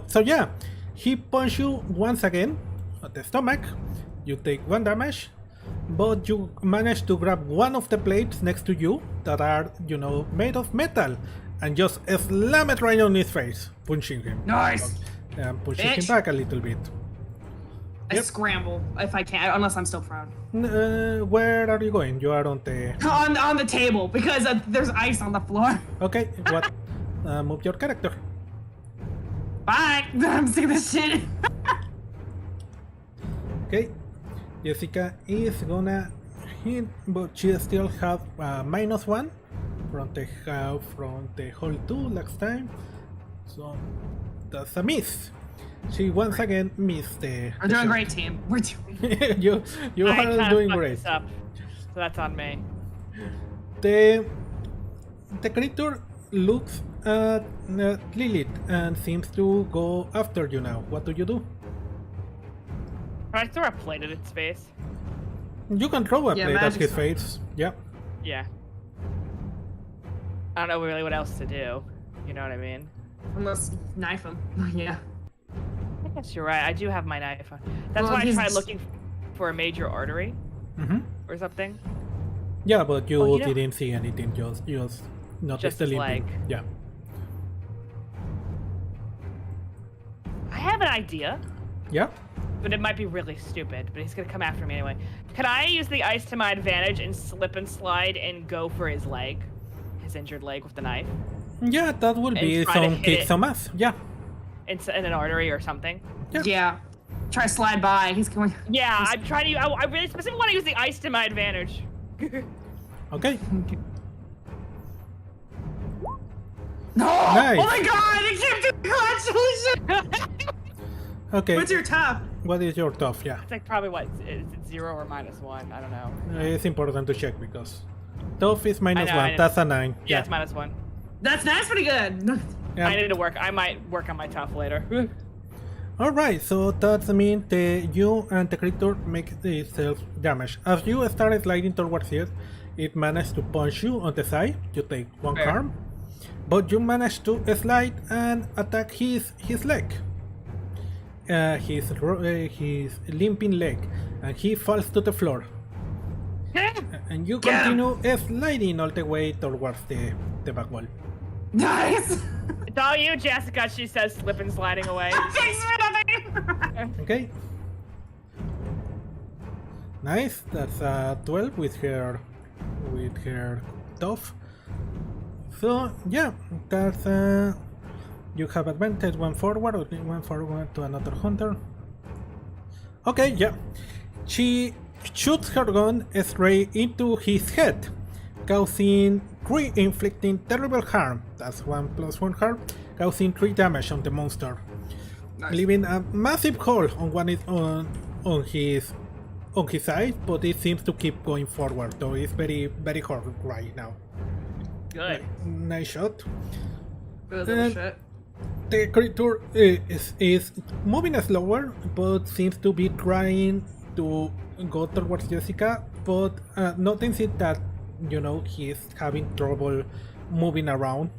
So yeah, he punched you once again at the stomach. You take 1 damage, but you manage to grab one of the plates next to you that are, you know, made of metal, and just slam it right on his face, punching him. Nice. And pushing him Bitch. back a little bit. I Yep. scramble if I can, unless I'm still prone. Where are you going? You are on the... On the table, because there's ice on the floor. Okay, what? Move your character. Bye. I'm sick of this shit. Okay, Jessica is gonna hit, but she still has -1 from the whole 2 last time, so that's a miss. She once again missed the. We're doing great, team. We're doing. you I are kinda doing fucked great. this up, so that's on me. The creature looks at Lilith and seems to go after you now. What do you do? Can I throw a plate at its face? You can throw a Yeah, plate at magic's his fine. face. Yeah. Yeah. I don't know really what else to do. You know what I mean? Unless knife him. Yeah. I guess you're right. I do have my knife on. That's Well, why I he's- tried looking for a major artery Mm-hmm. or something. Yeah, but you Oh, you know- didn't see anything. Just noticed Just the his limping. leg. Yeah. I have an idea, Yeah. but it might be really stupid. But he's gonna come after me anyway. Can I use the ice to my advantage and slip and slide and go for his leg, his injured leg with the knife, Yeah, that would And be try to some hit kick it. some ass. Yeah. in an artery or something? Yeah. Yeah. Try to slide by. He's going. Yeah, I'm trying to. I really specifically want to use the ice to my advantage. Okay. No! Nice. Oh my god! I can't do clutch! Holy shit! Okay. What's your top? What is your tough? Yeah. It's like probably what is it 0 or -1? I don't know. It's important to check because tough is -1. I know. That's a 9. Yeah, it's -1. That's pretty good. Yeah. I need to work. I might work on my tough later. Alright, so that means you and the creature make itself damage. As you start sliding towards it, it managed to punch you on the side. You take 1 Fair. harm, but you manage to slide and attack his leg, his limping leg, and he falls to the floor. And you Get him. continue sliding all the way towards the back wall. Nice! It's all you, Jessica. She says, slip and sliding away. Thanks for nothing! Okay. Nice. That's a 12 with her tough. So yeah, that's you have advantage 1 forward or 1 forward to another hunter. Okay, yeah. She shoots her gun straight into his head, causing 3 inflicting terrible harm. That's 1 + 1 harm, causing 3 damage on the monster, leaving a massive hole on his eye, but it seems to keep going forward, though it's very hard right now. Good. Nice shot. Good little shit. The creature is moving slower, but seems to be trying to go towards Jessica, but noticing that, you know, he's having trouble moving around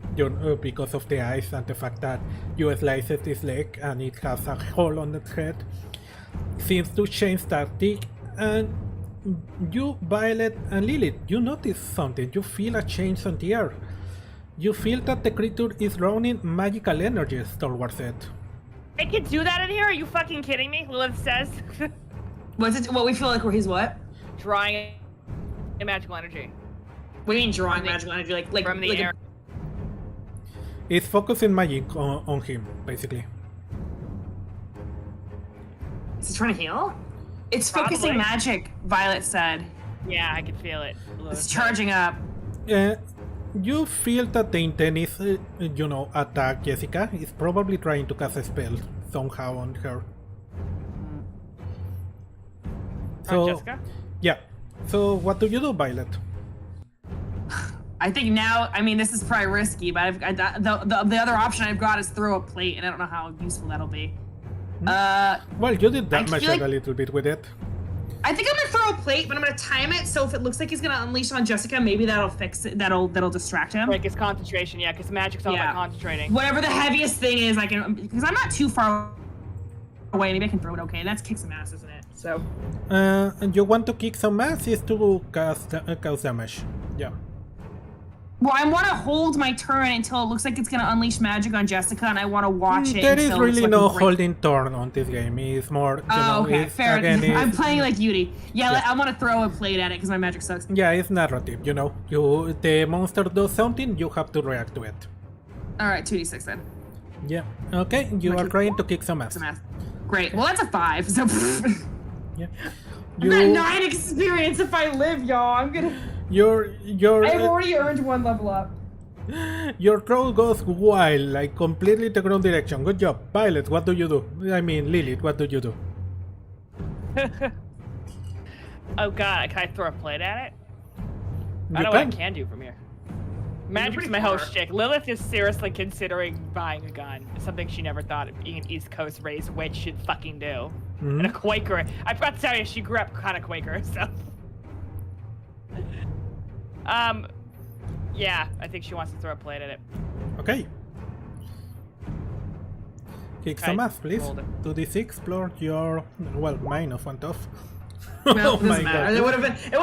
because of the ice and the fact that you sliced his leg and it has a hole on its head, seems to change tactic. And you, Violet and Lilith, you notice something. You feel a change on the air. You feel that the creature is drawing magical energies towards it. I can do that in here? Are you fucking kidding me? Lilith says. What's it? What we feel like he's what? Drawing a magical energy What do you mean drawing From the- magical energy? Like from the like air. It's focusing magic on him, basically. Is he trying to heal? It's Probably. focusing magic. Violet said. Yeah, I can feel it. Lilith It's said. charging up. You feel that the intent is, attack Jessica. Is probably trying to cast a spell somehow on her. So, Jessica? yeah. So what do you do, Violet? I think now, I mean, this is probably risky, but the other option I've got is throw a plate, and I don't know how useful that'll be. Well, you did damage feel like- a little bit with it. I think I'm gonna throw a plate, but I'm gonna time it so if it looks like he's gonna unleash on Jessica, maybe that'll fix it. That'll distract him. Break his concentration, yeah, because magic's all about concentrating. Whatever the heaviest thing is, I can, because I'm not too far away. Maybe I can throw it. Okay, that's kick some ass, isn't it? So. And you want to kick some ass is to cause damage. Yeah. Well, I want to hold my turn until it looks like it's gonna unleash magic on Jessica, and I want to watch it. There is until really it's no like holding turn on this game. It's more. You know, okay, it's, fair. again, I'm it's- playing like Yuri. Yeah, I want to throw a plate at it because my magic sucks. Yeah, it's narrative. You know, the monster does something, you have to react to it. All right, 2d6 then. Yeah. Okay, you are trying to kick some ass. Some ass. Great. Well, that's a 5. So. Yeah. I've got 9 experience if I live, y'all. I'm gonna. I've already earned 1 level up. Your troll goes wild, like completely the wrong direction. Good job. Violet, what do you do? I mean, Lilith, what do you do? Oh god, can I throw a plate at it? You I don't know what can. I can do from here. Magic's pretty my whole far. shtick. Lilith is seriously considering buying a gun. Something she never thought being an East Coast raised witch should fucking do. And a Quaker. I forgot to tell you, she grew up kind of Quaker, so. Yeah, I think she wants to throw a plate at it. Okay. Kick some Okay, ass, please. rolled it. 2d6, explore your... Well, mine of one tough. Well, Oh it my doesn't matter. god. It would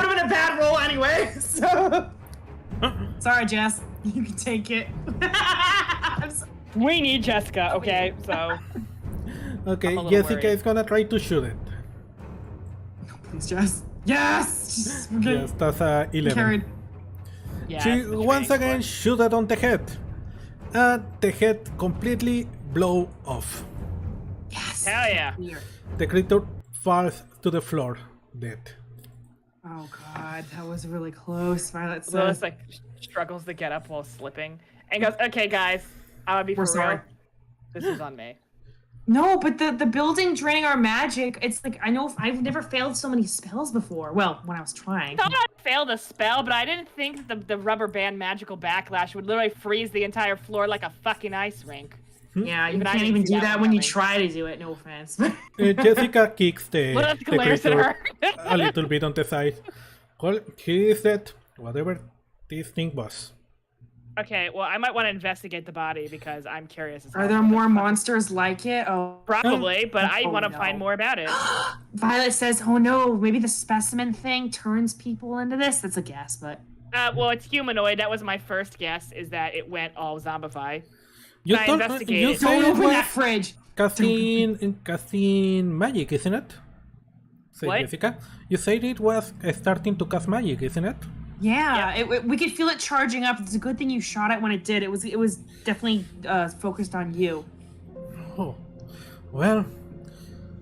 have been a bad roll anyway. So. Sorry, Jess. You can take it. I'm sorry. We need Jessica, okay? So. Okay, I'm a little Jessica worried. is gonna try to shoot it. Please, Jess. Yes. Just, we're getting Yes, that's a 11. carried. Yeah. She it's the once training again course. shoot it on the head. And the head completely blow off. Yes. Hell yeah. Here. The creature falls to the floor, dead. Oh God, that was really close. Violet said. Lilith like struggles to get up while slipping and goes, "Okay, guys, I'm gonna be We're for real. sorry." This is on me." No, but the building draining our magic. It's like I've never failed so many spells before. Well, when I was trying. I thought I failed a spell, but I didn't think that the rubber band magical backlash would literally freeze the entire floor like a fucking ice rink. Yeah, you Even I can't didn't even see do that that one when you coming. try to do it. No offense. Jessica kicks the Lilith glares at creature her. a little bit on the side. Well, he is dead. Whatever this thing was. Okay, well, I might want to investigate the body because I'm curious. As Are hell there what the more fuck- monsters like it? Oh. Probably, but I Oh, want to no. find more about it. Violet says, "Oh no, maybe the specimen thing turns people into this." That's a guess, but Well, it's humanoid. That was my first guess. Is that it went all zombify? You I told investigated. you Don't said don't it open that was fridge. casting magic, isn't it? Say What? Jessica. You said it was starting to cast magic, isn't it? Yeah, we could feel it charging up. It's a good thing you shot it when it did. It was definitely focused on you. Oh, well,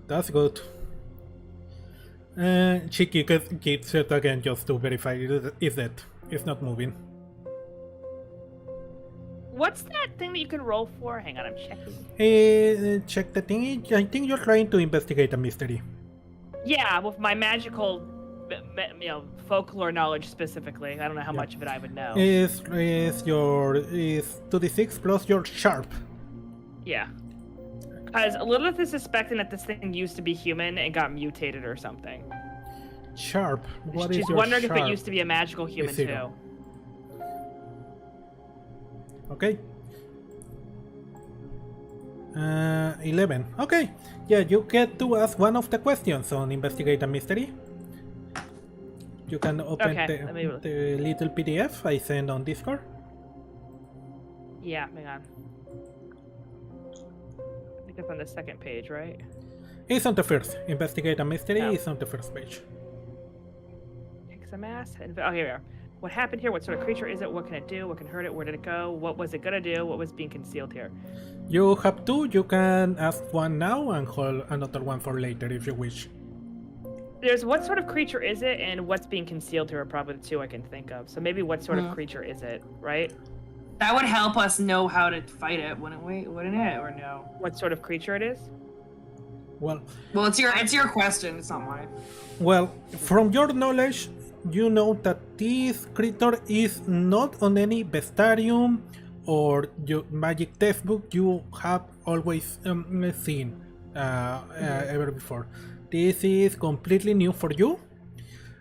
that's good. She kicks it again just to verify is that it's not moving. What's that thing that you can roll for? Hang on, I'm checking. Check the thing. I think you're trying to investigate a mystery. Yeah, with my magical, folklore knowledge specifically. I don't know how much of it I would know. Is 2d6 plus your sharp. Yeah. Because Lilith is suspecting that this thing used to be human and got mutated or something. Sharp. What is She's your wondering sharp? if it used to be a magical human too. zero. Okay. 11. Okay. Yeah, you get to ask one of the questions on Investigate a Mystery. You can open Okay, let me look. the little PDF I send on Discord. Yeah, hang on. I think it's on the second page, right? It's on the first. Investigate a Mystery Oh. is on the first page. Kick some ass. Oh, here we are. What happened here? What sort of creature is it? What can it do? What can hurt it? Where did it go? What was it gonna do? What was being concealed here? You have two. You can ask one now and hold another one for later if you wish. There's what sort of creature is it, and what's being concealed here are probably the two I can think of. So maybe what sort of creature is it, right? That would help us know how to fight it, wouldn't it, or no? What sort of creature it is? Well, it's your question. It's not mine. well, from your knowledge, you know that this creature is not on any bestiarium or your magic textbook you have always seen ever before. This is completely new for you.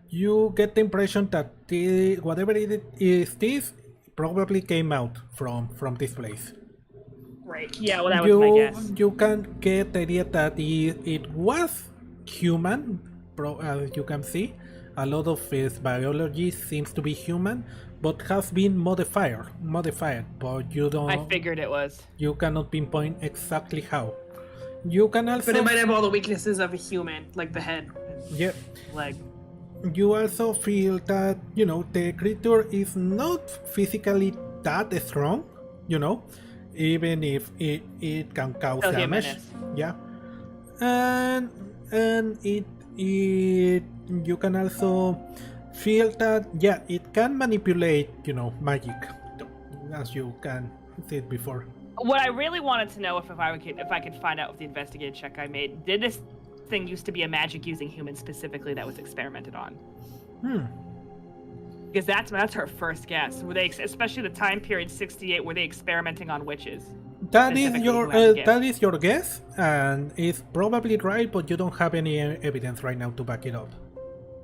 You get the impression that whatever it is, this probably came out from this place. Right. Yeah, well, that was my guess. You can get the idea that it was human, as you can see. A lot of its biology seems to be human, but has been modified. But you don't. I figured it was. You cannot pinpoint exactly how. You can also. But it might have all the weaknesses of a human, like the head, Yeah. leg. You also feel that the creature is not physically that strong. Even if it can cause Still damage. humanist. Yeah. And it you can also feel that it can manipulate magic, as you can see it before. What I really wanted to know if I could find out with the investigative check I made, did this thing used to be a magic using human specifically that was experimented on? Because that's her first guess. Were they, especially the time period 68, were they experimenting on witches? That is your guess, and it's probably right, but you don't have any evidence right now to back it up.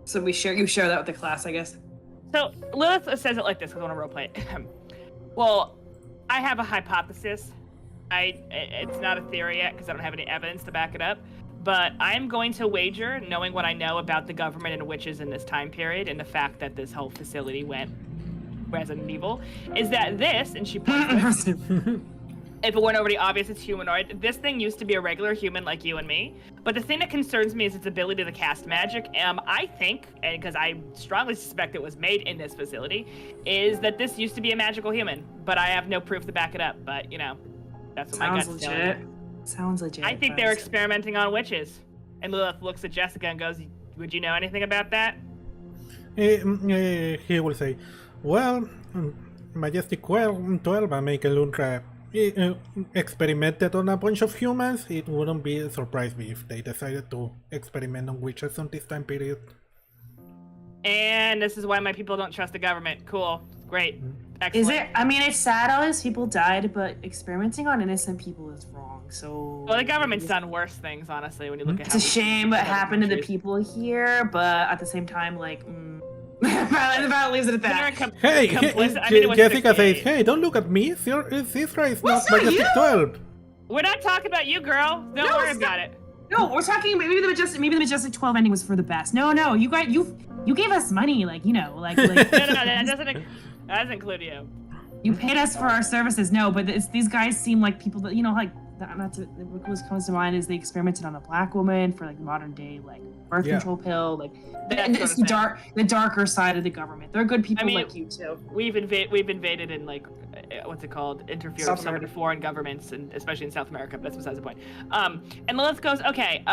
So you share that with the class, I guess. So Lilith says it like this because I want to roleplay it. Well, I have a hypothesis. It's not a theory yet because I don't have any evidence to back it up. But I'm going to wager, knowing what I know about the government and witches in this time period and the fact that this whole facility went Resident Evil, is that this, and she points to it, if it weren't already obvious it's humanoid, this thing used to be a regular human like you and me. But the thing that concerns me is its ability to cast magic. I think, and because I strongly suspect it was made in this facility, is that this used to be a magical human. But I have no proof to back it up. But, that's what my gut's telling me. Sounds legit. I think they're experimenting on witches. And Lilith looks at Jessica and goes, would you know anything about that? He will say, well, Majestic 12 and make a Luntra experimented on a bunch of humans. It wouldn't be a surprise me if they decided to experiment on witches on this time period. And this is why my people don't trust the government. Cool. Great. Excellent. Is it? I mean, it's sad all these people died, but experimenting on innocent people is wrong. So. Well, the government's done worse things, honestly, when you look at It's a shame what happened to the people here, but at the same time, Violet leaves it at that. Jessica says, hey, don't look at me. Sisra is not Majestic 12. We're not talking about you, girl. Don't worry about it. No, we're talking maybe the Majestic 12 ending was for the best. No, you guys, you gave us money, no, that doesn't include you. You paid us for our services. No, but these guys seem like people that what comes to mind is they experimented on a black woman for modern day birth control pill, it's the darker side of the government. They're good people like you too. We've invaded and what's it called, interfered with so many foreign governments, and especially in South America, but that's besides the point. And Lilith goes, okay,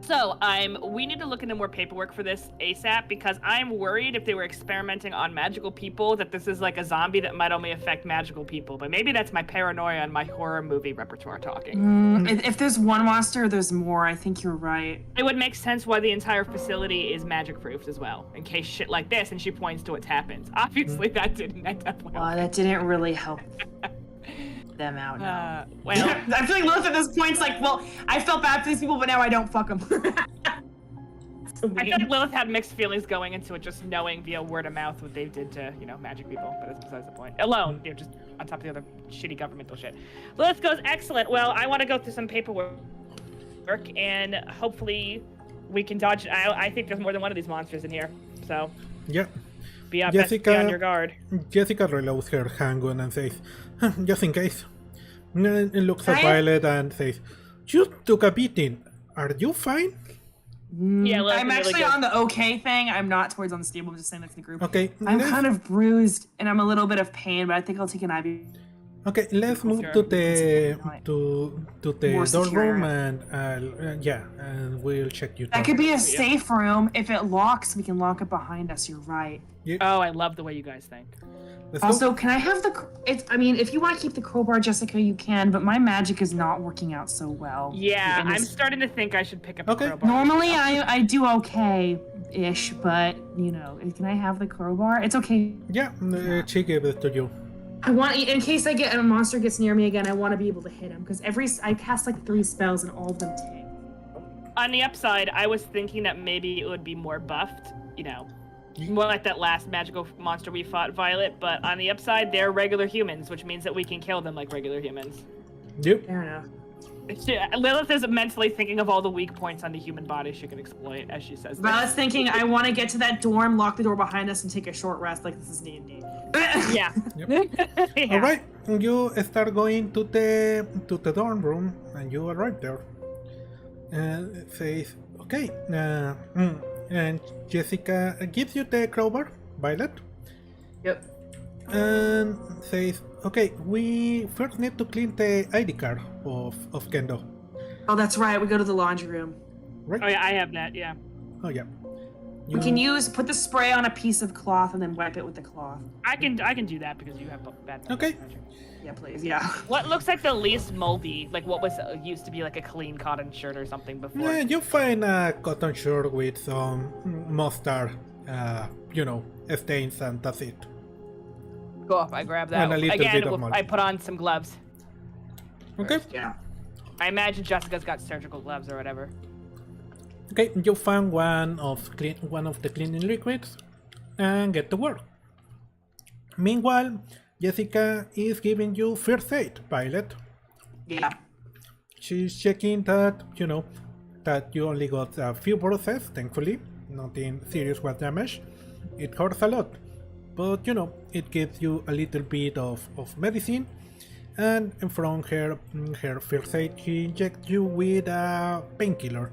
so we need to look into more paperwork for this ASAP, because I'm worried if they were experimenting on magical people that this is like a zombie that might only affect magical people. But maybe that's my paranoia and my horror movie repertoire talking. If there's one monster, there's more. I think you're right. It would make sense why the entire facility is magic proofed as well, in case shit like this. And she points to what's happened. Obviously, that definitely. Well, that didn't really help them out now. Well, I feel like Lilith at this point's I felt bad for these people, but now I don't fuck them. I feel like Lilith had mixed feelings going into it, just knowing via word of mouth what they did to, magic people, but that's besides the point. Alone, just on top of the other shitty governmental shit. Lilith goes, excellent. Well, I want to go through some paperwork, and hopefully we can dodge. I think there's more than one of these monsters in here, so. Yeah. Be on your guard. Jessica reloads her handgun and says, just in case. And looks at Violet and says, you took a beating. Are you fine? Yeah, I'm actually on the okay thing. I'm not towards unstable. I'm just saying that to the group. Okay. I'm kind of bruised and I'm a little bit of pain, but I think I'll take an IV Okay, let's move Sure. to the More door secure. room and yeah, and we'll check you. That could be a safe room. If it locks, we can lock it behind us. You're right. Oh, I love the way you guys think. Let's Also, go. can I have the? I mean, if you want to keep the crowbar, Jessica, you can. But my magic is not working out so well. Yeah, And I'm this- starting to think I should pick up Okay. a crowbar. Normally, I do okay-ish, but you know, can I have the crowbar? It's okay. Yeah, she gave it to you. I want, in case a monster gets near me again, I want to be able to hit him because I cast like 3 spells and all of them take. On the upside, I was thinking that maybe it would be more buffed, you know, more like that last magical monster we fought, Violet. But on the upside, they're regular humans, which means that we can kill them like regular humans. Yep. Fair enough. Lilith is mentally thinking of all the weak points on the human body she can exploit, as she says. But I was thinking I want to get to that dorm, lock the door behind us, and take a short rest like this is D&D. Yeah. Yeah. All right, you start going to the dorm room, and you arrive there. And it says, okay, and Jessica gives you the crowbar, Violet, Yep. and says, okay, we first need to clean the ID card of Kendo, Oh, that's right. We go to the laundry room. right? Oh yeah, I have that. Yeah. Oh yeah. We can put the spray on a piece of cloth and then wipe it with the cloth. I can do that because you have bad. Okay. magic. Yeah, please. Yeah. What looks like the least moldy, like what was used to be like a clean cotton shirt or something before? Yeah, you find a cotton shirt with some mustard, stains, and that's it. Go up, I grab that. And a little Again, bit of mud. I put on some gloves. Okay. Yeah. I imagine Jessica's got surgical gloves or whatever. Okay, you find one of the cleaning liquids and get to work. Meanwhile, Jessica is giving you first aid, Violet. Yeah. She's checking that that you only got a few bruises, thankfully, nothing serious was damaged. It hurts a lot, but it gives you a little bit of medicine, and from her first aid, she injects you with a painkiller,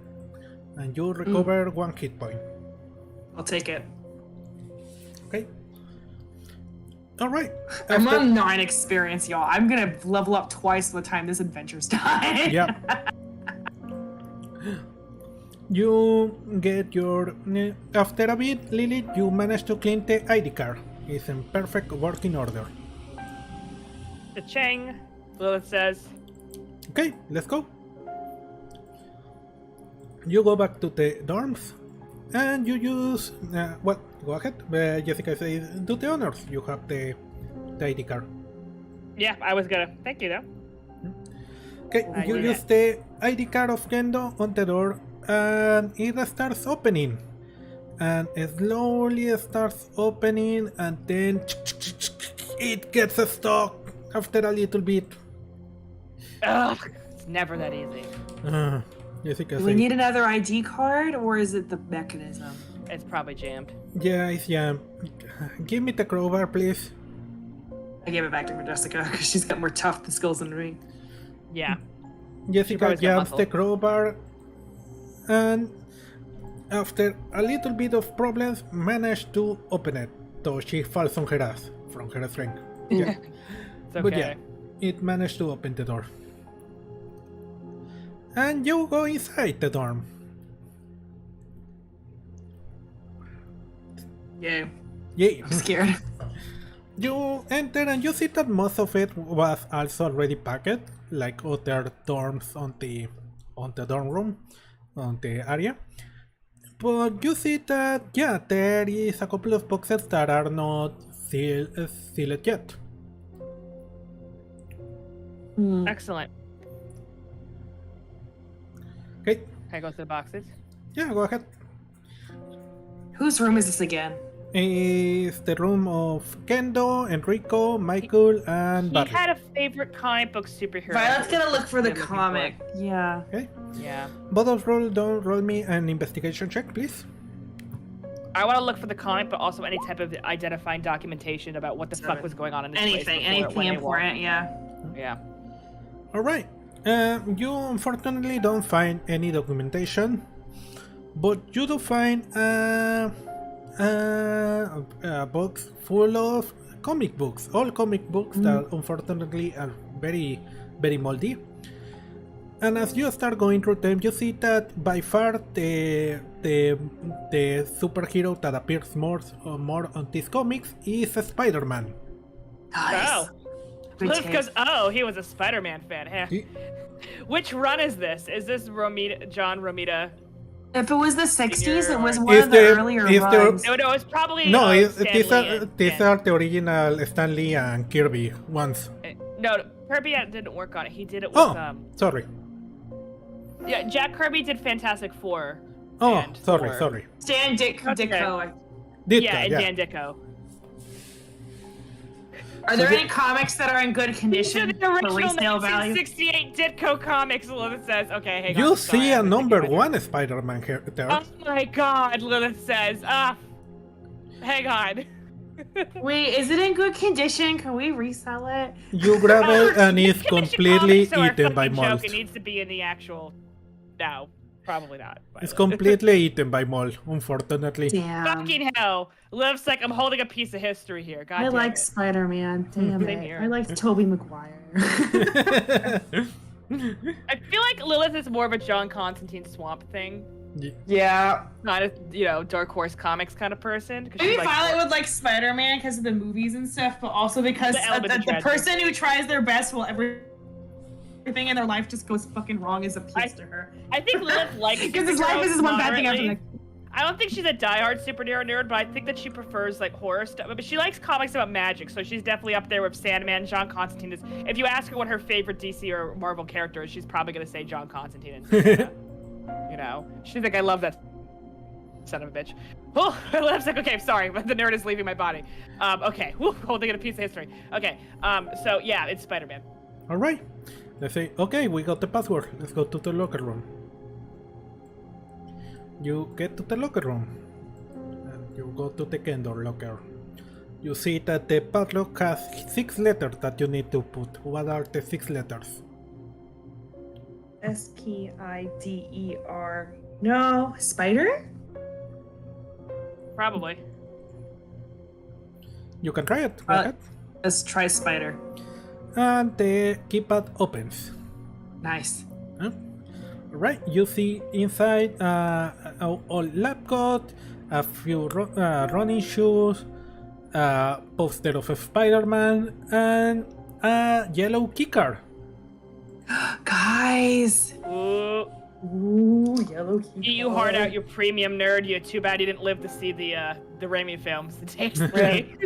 and you recover 1 hit point. I'll take it. Okay. All right. I'm After- on 9 experience, y'all. I'm gonna level up twice by the time this adventure's done. Yeah. You get your... After a bit, Lilith, you manage to clean the ID card. It's in perfect working order. Cha-ching, Lilith says. Okay, let's go. You go back to the dorms, and you use... go ahead. Jessica says, do the honors. You have the ID card. Yeah, I was gonna. Thank you, though. Okay, I you did use the ID card of Kendo on the door, and it starts opening. And it slowly starts opening, and then it gets stuck after a little bit. Ugh, it's never that easy. Jessica Do we says, need another ID card, or is it the mechanism? It's probably jammed. yeah, it's jammed. Give me the crowbar, please. I gave it back to her, Jessica, because she's got more tough skills than me. Yeah. Jessica probably's got jabs muscle. the crowbar, and after a little bit of problems, managed to open it. So she falls on her ass from her strength. Yeah. It's okay. But yeah, it managed to open the door. And you go inside the dorm. Yeah. Yay. I'm scared. You enter and you see that most of it was also already packed, like other dorms on the dorm room, on the area. But you see that, yeah, there is a couple of boxes that are not sealed yet. Excellent. Okay, Can I go through the boxes? yeah, go ahead. Whose room is this again? It's the room of Kendo, Enrico, Michael, and He Barry. had a favorite comic book superhero. Violet's gonna look for the I'm looking comic. Yeah. Okay, Yeah. both of don't roll me an investigation check, please. I want to look for the comic, but also any type of identifying documentation about what the fuck was going on in this place. Anything before- when anything they walked. important, yeah. Yeah. Alright, you unfortunately don't find any documentation, but you do find a box full of comic books. All comic books that unfortunately are very, very moldy. And as you start going through them, you see that by far the superhero that appears more on these comics is Spider-Man. Nice. Oh. Good Liv take. goes, oh, he was a Spider-Man fan. Heh. Which run is this? Is this John Romita? If it was the 60s, it was Senior- one Is of the there- earlier is there- runs. No, it's probably No, Stan these Lee are and- these are the original Stan Lee and Kirby ones. No, Kirby didn't work on it. He did it with Oh, sorry. Yeah, Jack Kirby did Fantastic Four. Oh, and sorry, Thor. sorry. Stan Okay. Ditko. Ditko, Yeah, and Dan Ditko. Are there So any comics that are in good These are condition the for original resale value? 1968 Ditko comics, Lilith says. Okay, hang on. You sorry, see I a have to number think about one Spider-Man here there. it. Oh my god, Lilith says. Hang on. Wait, is it in good condition? Can we resell it? You grab it and it's Condition completely comics are a eaten by fucking joke. mold. It needs to be in the actual. No, probably not. by It's the way. completely eaten by mold, unfortunately. Damn. Fucking hell. Liv's like, I'm holding a piece of history here. God I damn like it. Spider-Man. Damn Same it. here. I like Tobey Maguire. I feel like Lilith is more of a John Constantine Swamp thing. yeah. Not a, Dark Horse Comics kind of person. 'cause Maybe she's like, Violet would like Spider-Man because of the movies and stuff, but also because The element of the tragedy. person who tries their best will everything in their life just goes fucking wrong is a piece to her. I think Lilith likes Because his life is just one bad thing after the moderately. I don't think she's a diehard superhero nerd, but I think that she prefers like horror stuff. But she likes comics about magic, so she's definitely up there with Sandman. John Constantine is. If you ask her what her favorite DC or Marvel character is, she's probably gonna say John Constantine. And, she's like, I love that son of a bitch. Oh, Liv's like, okay, sorry, but the nerd is leaving my body. Okay, holding a piece of history. Okay, so yeah, it's Spider-Man. All right. Let's say, okay, we got the password. Let's go to the locker room. You get to the locker room. And you go to the Kendor locker. You see that the padlock has 6 letters that you need to put. What are the 6 letters? Spider. No, Spider? Probably. You can try it. Go ahead. Let's try Spider. And the keypad opens. Nice. Right, you see inside a lab coat, a few running shoes, a poster of Spider-Man, and a yellow keycard. Guys. Ooh. Ooh, yellow key. You hard out, you premium nerd. You too bad you didn't live to see the Raimi films. The takes three.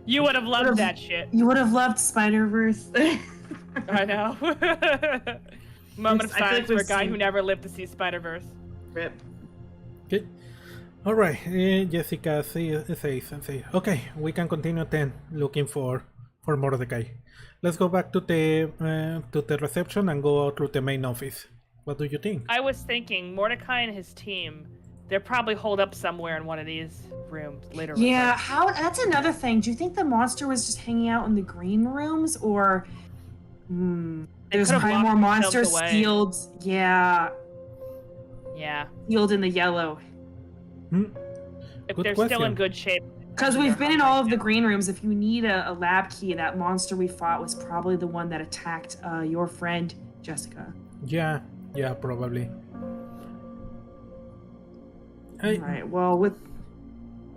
You would have loved that shit. You would have loved Spider-Verse. I know. Moment of I feel like silence for we've a guy seen- who never lived to see Spider-Verse. Rip. Okay. Alright, Jessica says, okay, we can continue then looking for Mordecai. Let's go back to the reception and go out to the main office. What do you think? I was thinking Mordecai and his team, they're probably holed up somewhere in one of these rooms later. Yeah, that's another thing. Do you think the monster was just hanging out in the green rooms, or there's could've probably more locked monsters themselves away. sealed? Yeah, Yeah. sealed in the yellow. If Good they're still question. in good shape. Because we've been in all of the green rooms. If you need a lab key, that monster we fought was probably the one that attacked your friend Jessica. Yeah, probably. All right. Well, we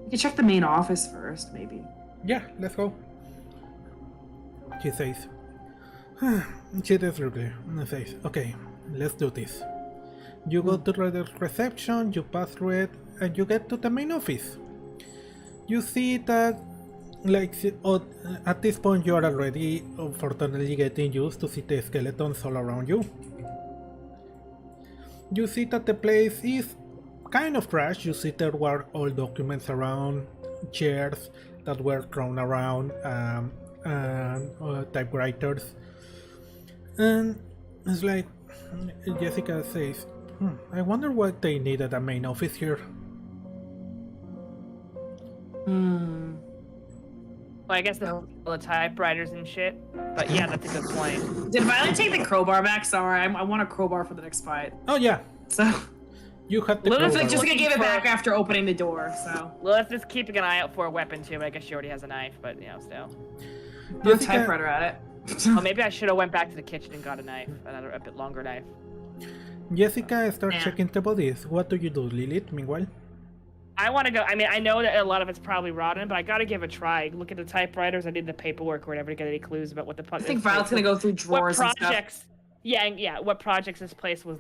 can check the main office first, maybe. Yeah, let's go. She says. She desperately says, okay, let's do this. You go to the reception, you pass through it, and you get to the main office. You see that, at this point you are already, unfortunately, getting used to see the skeletons all around you. You see that the place is kind of trash. You see there were old documents around, chairs that were thrown around, and typewriters. And it's like, Jessica says, I wonder why they needed a main office here. Well, I guess all the typewriters and shit. But yeah, that's a good point. Did Violet take the crowbar back? Sorry, I want a crowbar for the next fight. Oh yeah, So You had the Lilith crowbar. just gonna give it back after opening the door, so. Lilith is keeping an eye out for a weapon too. But I guess she already has a knife, but you know, still. Throw a typewriter at it. Oh, maybe I should have went back to the kitchen and got a knife, a bit longer knife. Jessica starts Yeah. checking the bodies. What do you do, Lilith, meanwhile? I want to go. I mean, I know that a lot of it's probably rotten, but I gotta give it a try. Look at the typewriters. I need the paperwork or whatever to get any clues about what the. I think Violet's gonna go through drawers What and stuff. projects? Yeah. What projects this place was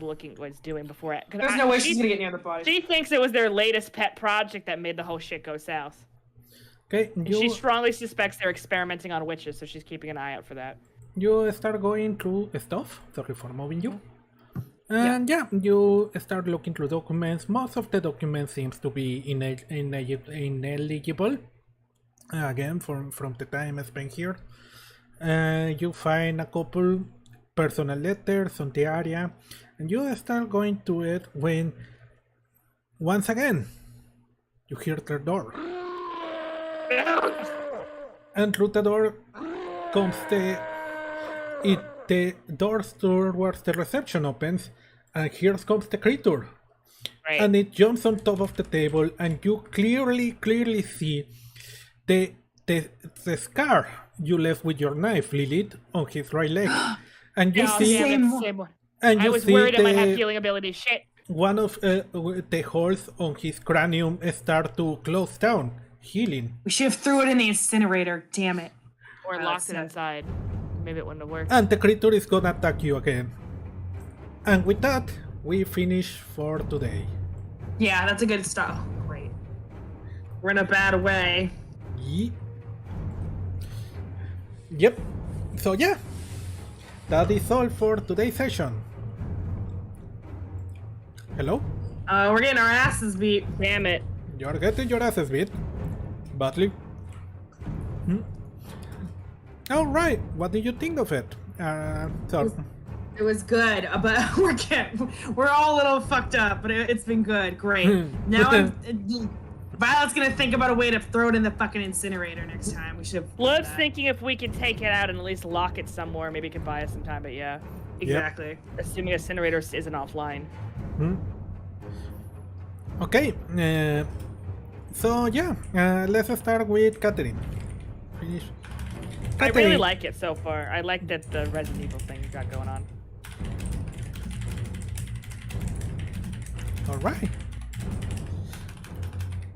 doing before it? 'Cause There's no way she's gonna get near the body. She thinks it was their latest pet project that made the whole shit go south. Okay, And she strongly suspects they're experimenting on witches, so she's keeping an eye out for that. you start going through stuff. Sorry for moving you. And yeah, you start looking through documents. Most of the documents seems to be ineligible. Again, from the time I spent here. You find a couple personal letters on the area, and you start going to it when once again you hear the door. And through the door comes the doors towards the reception opens, and here comes the creature. Right. And it jumps on top of the table, and you clearly see the scar you left with your knife, Lilith, on his right leg. And you Oh, see, yeah, Same that's the one. same one. and I you was see worried I might have the, healing ability. Shit. one of the holes on his cranium start to close down, healing. We should have threw it in the incinerator. Damn it. Or Oh, locked it sad. inside. Maybe it wouldn't have worked. And the creature is gonna attack you again. And with that, we finish for today. Yeah, that's a good start. Oh, great. We're in a bad way. Yep. So yeah, that is all for today's session. Hello? We're getting our asses beat. Damn it. You're getting your asses beat. Badly. Alright, what did you think of it? So, It was good, but we're all a little fucked up, but it's been good. Great. Now Violet's gonna think about a way to throw it in the fucking incinerator next time. We should have. Let's thinking if we can take it out and at least lock it somewhere. Maybe it could buy us some time, but yeah. Exactly. Assuming incinerator isn't offline. okay, so yeah, let's start with Catherine. Finish. I really Catherine. like it so far. I like that the Resident Evil thing you got going on. Alright.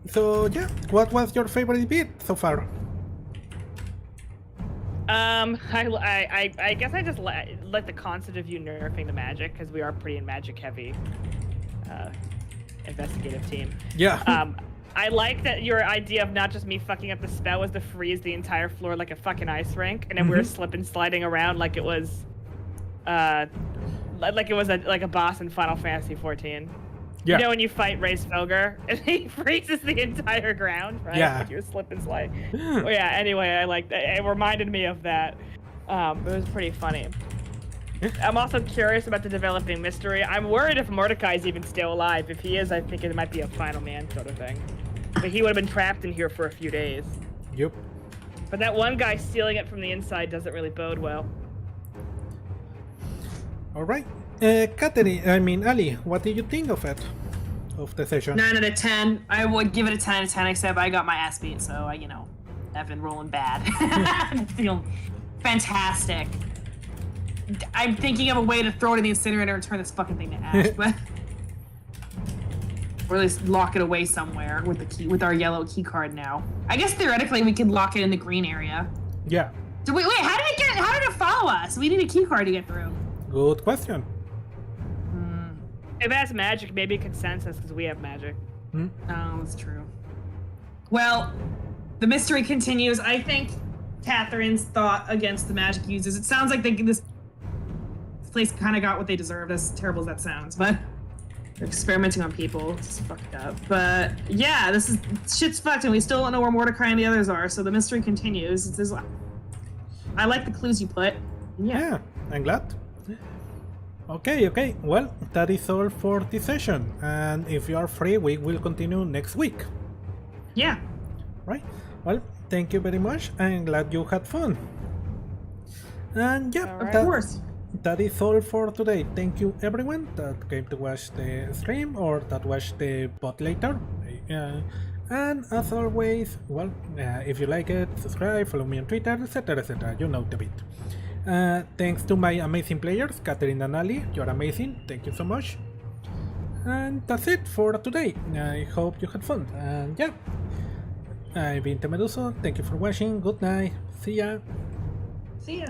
So yeah, what was your favorite bit so far? I guess I just like the concept of you nerfing the magic because we are pretty magic heavy investigative team. Yeah. I like that your idea of not just me fucking up the spell was to freeze the entire floor like a fucking ice rink, and then we were slipping, sliding around like it was, like it was a boss in Final Fantasy 14. Yeah. You know when you fight Race Felger and he freezes the entire ground, right? Yeah. Like you're slipping, sliding. Well, yeah. Anyway, I like that. It reminded me of that. It was pretty funny. I'm also curious about the developing mystery. I'm worried if Mordecai's even still alive. If he is, I think it might be a final man sort of thing. But he would have been trapped in here for a few days. Yep. But that one guy stealing it from the inside doesn't really bode well. Alright. Catherine, Ali, what did you think of it? Of the session? 9 out of 10. I would give it a 10 out of 10, except I got my ass beat, so I've been rolling bad. I feel fantastic. I'm thinking of a way to throw it in the incinerator and turn this fucking thing to ash, but or at least lock it away somewhere with the key, with our yellow key card now. I guess theoretically we could lock it in the green area. Yeah. So wait, how did it follow us? We need a key card to get through. Good question. If it has magic, maybe it could sense us because we have magic. Oh, that's true. Well, the mystery continues. I think Catherine's thought against the magic users. It sounds like this place kind of got what they deserved, as terrible as that sounds, but they're experimenting on people. It's fucked up. But yeah, shit's fucked, and we still don't know where Mordecai and the others are, so the mystery continues. I like the clues you put. Yeah, I'm glad. Okay, well, that is all for this session, and if you are free, we will continue next week. Yeah. Right? Well, thank you very much. I'm glad you had fun. And yeah, All right. Of course. that is all for today. Thank you everyone that came to watch the stream or that watched the bot later. And as always, well, if you like it, subscribe, follow me on Twitter, etc, etc. You know the bit. Thanks to my amazing players, Catherine and Ali. You're amazing. Thank you so much. And that's it for today. I hope you had fun. And yeah, I've been Meduso. Thank you for watching. Good night. See ya. See ya.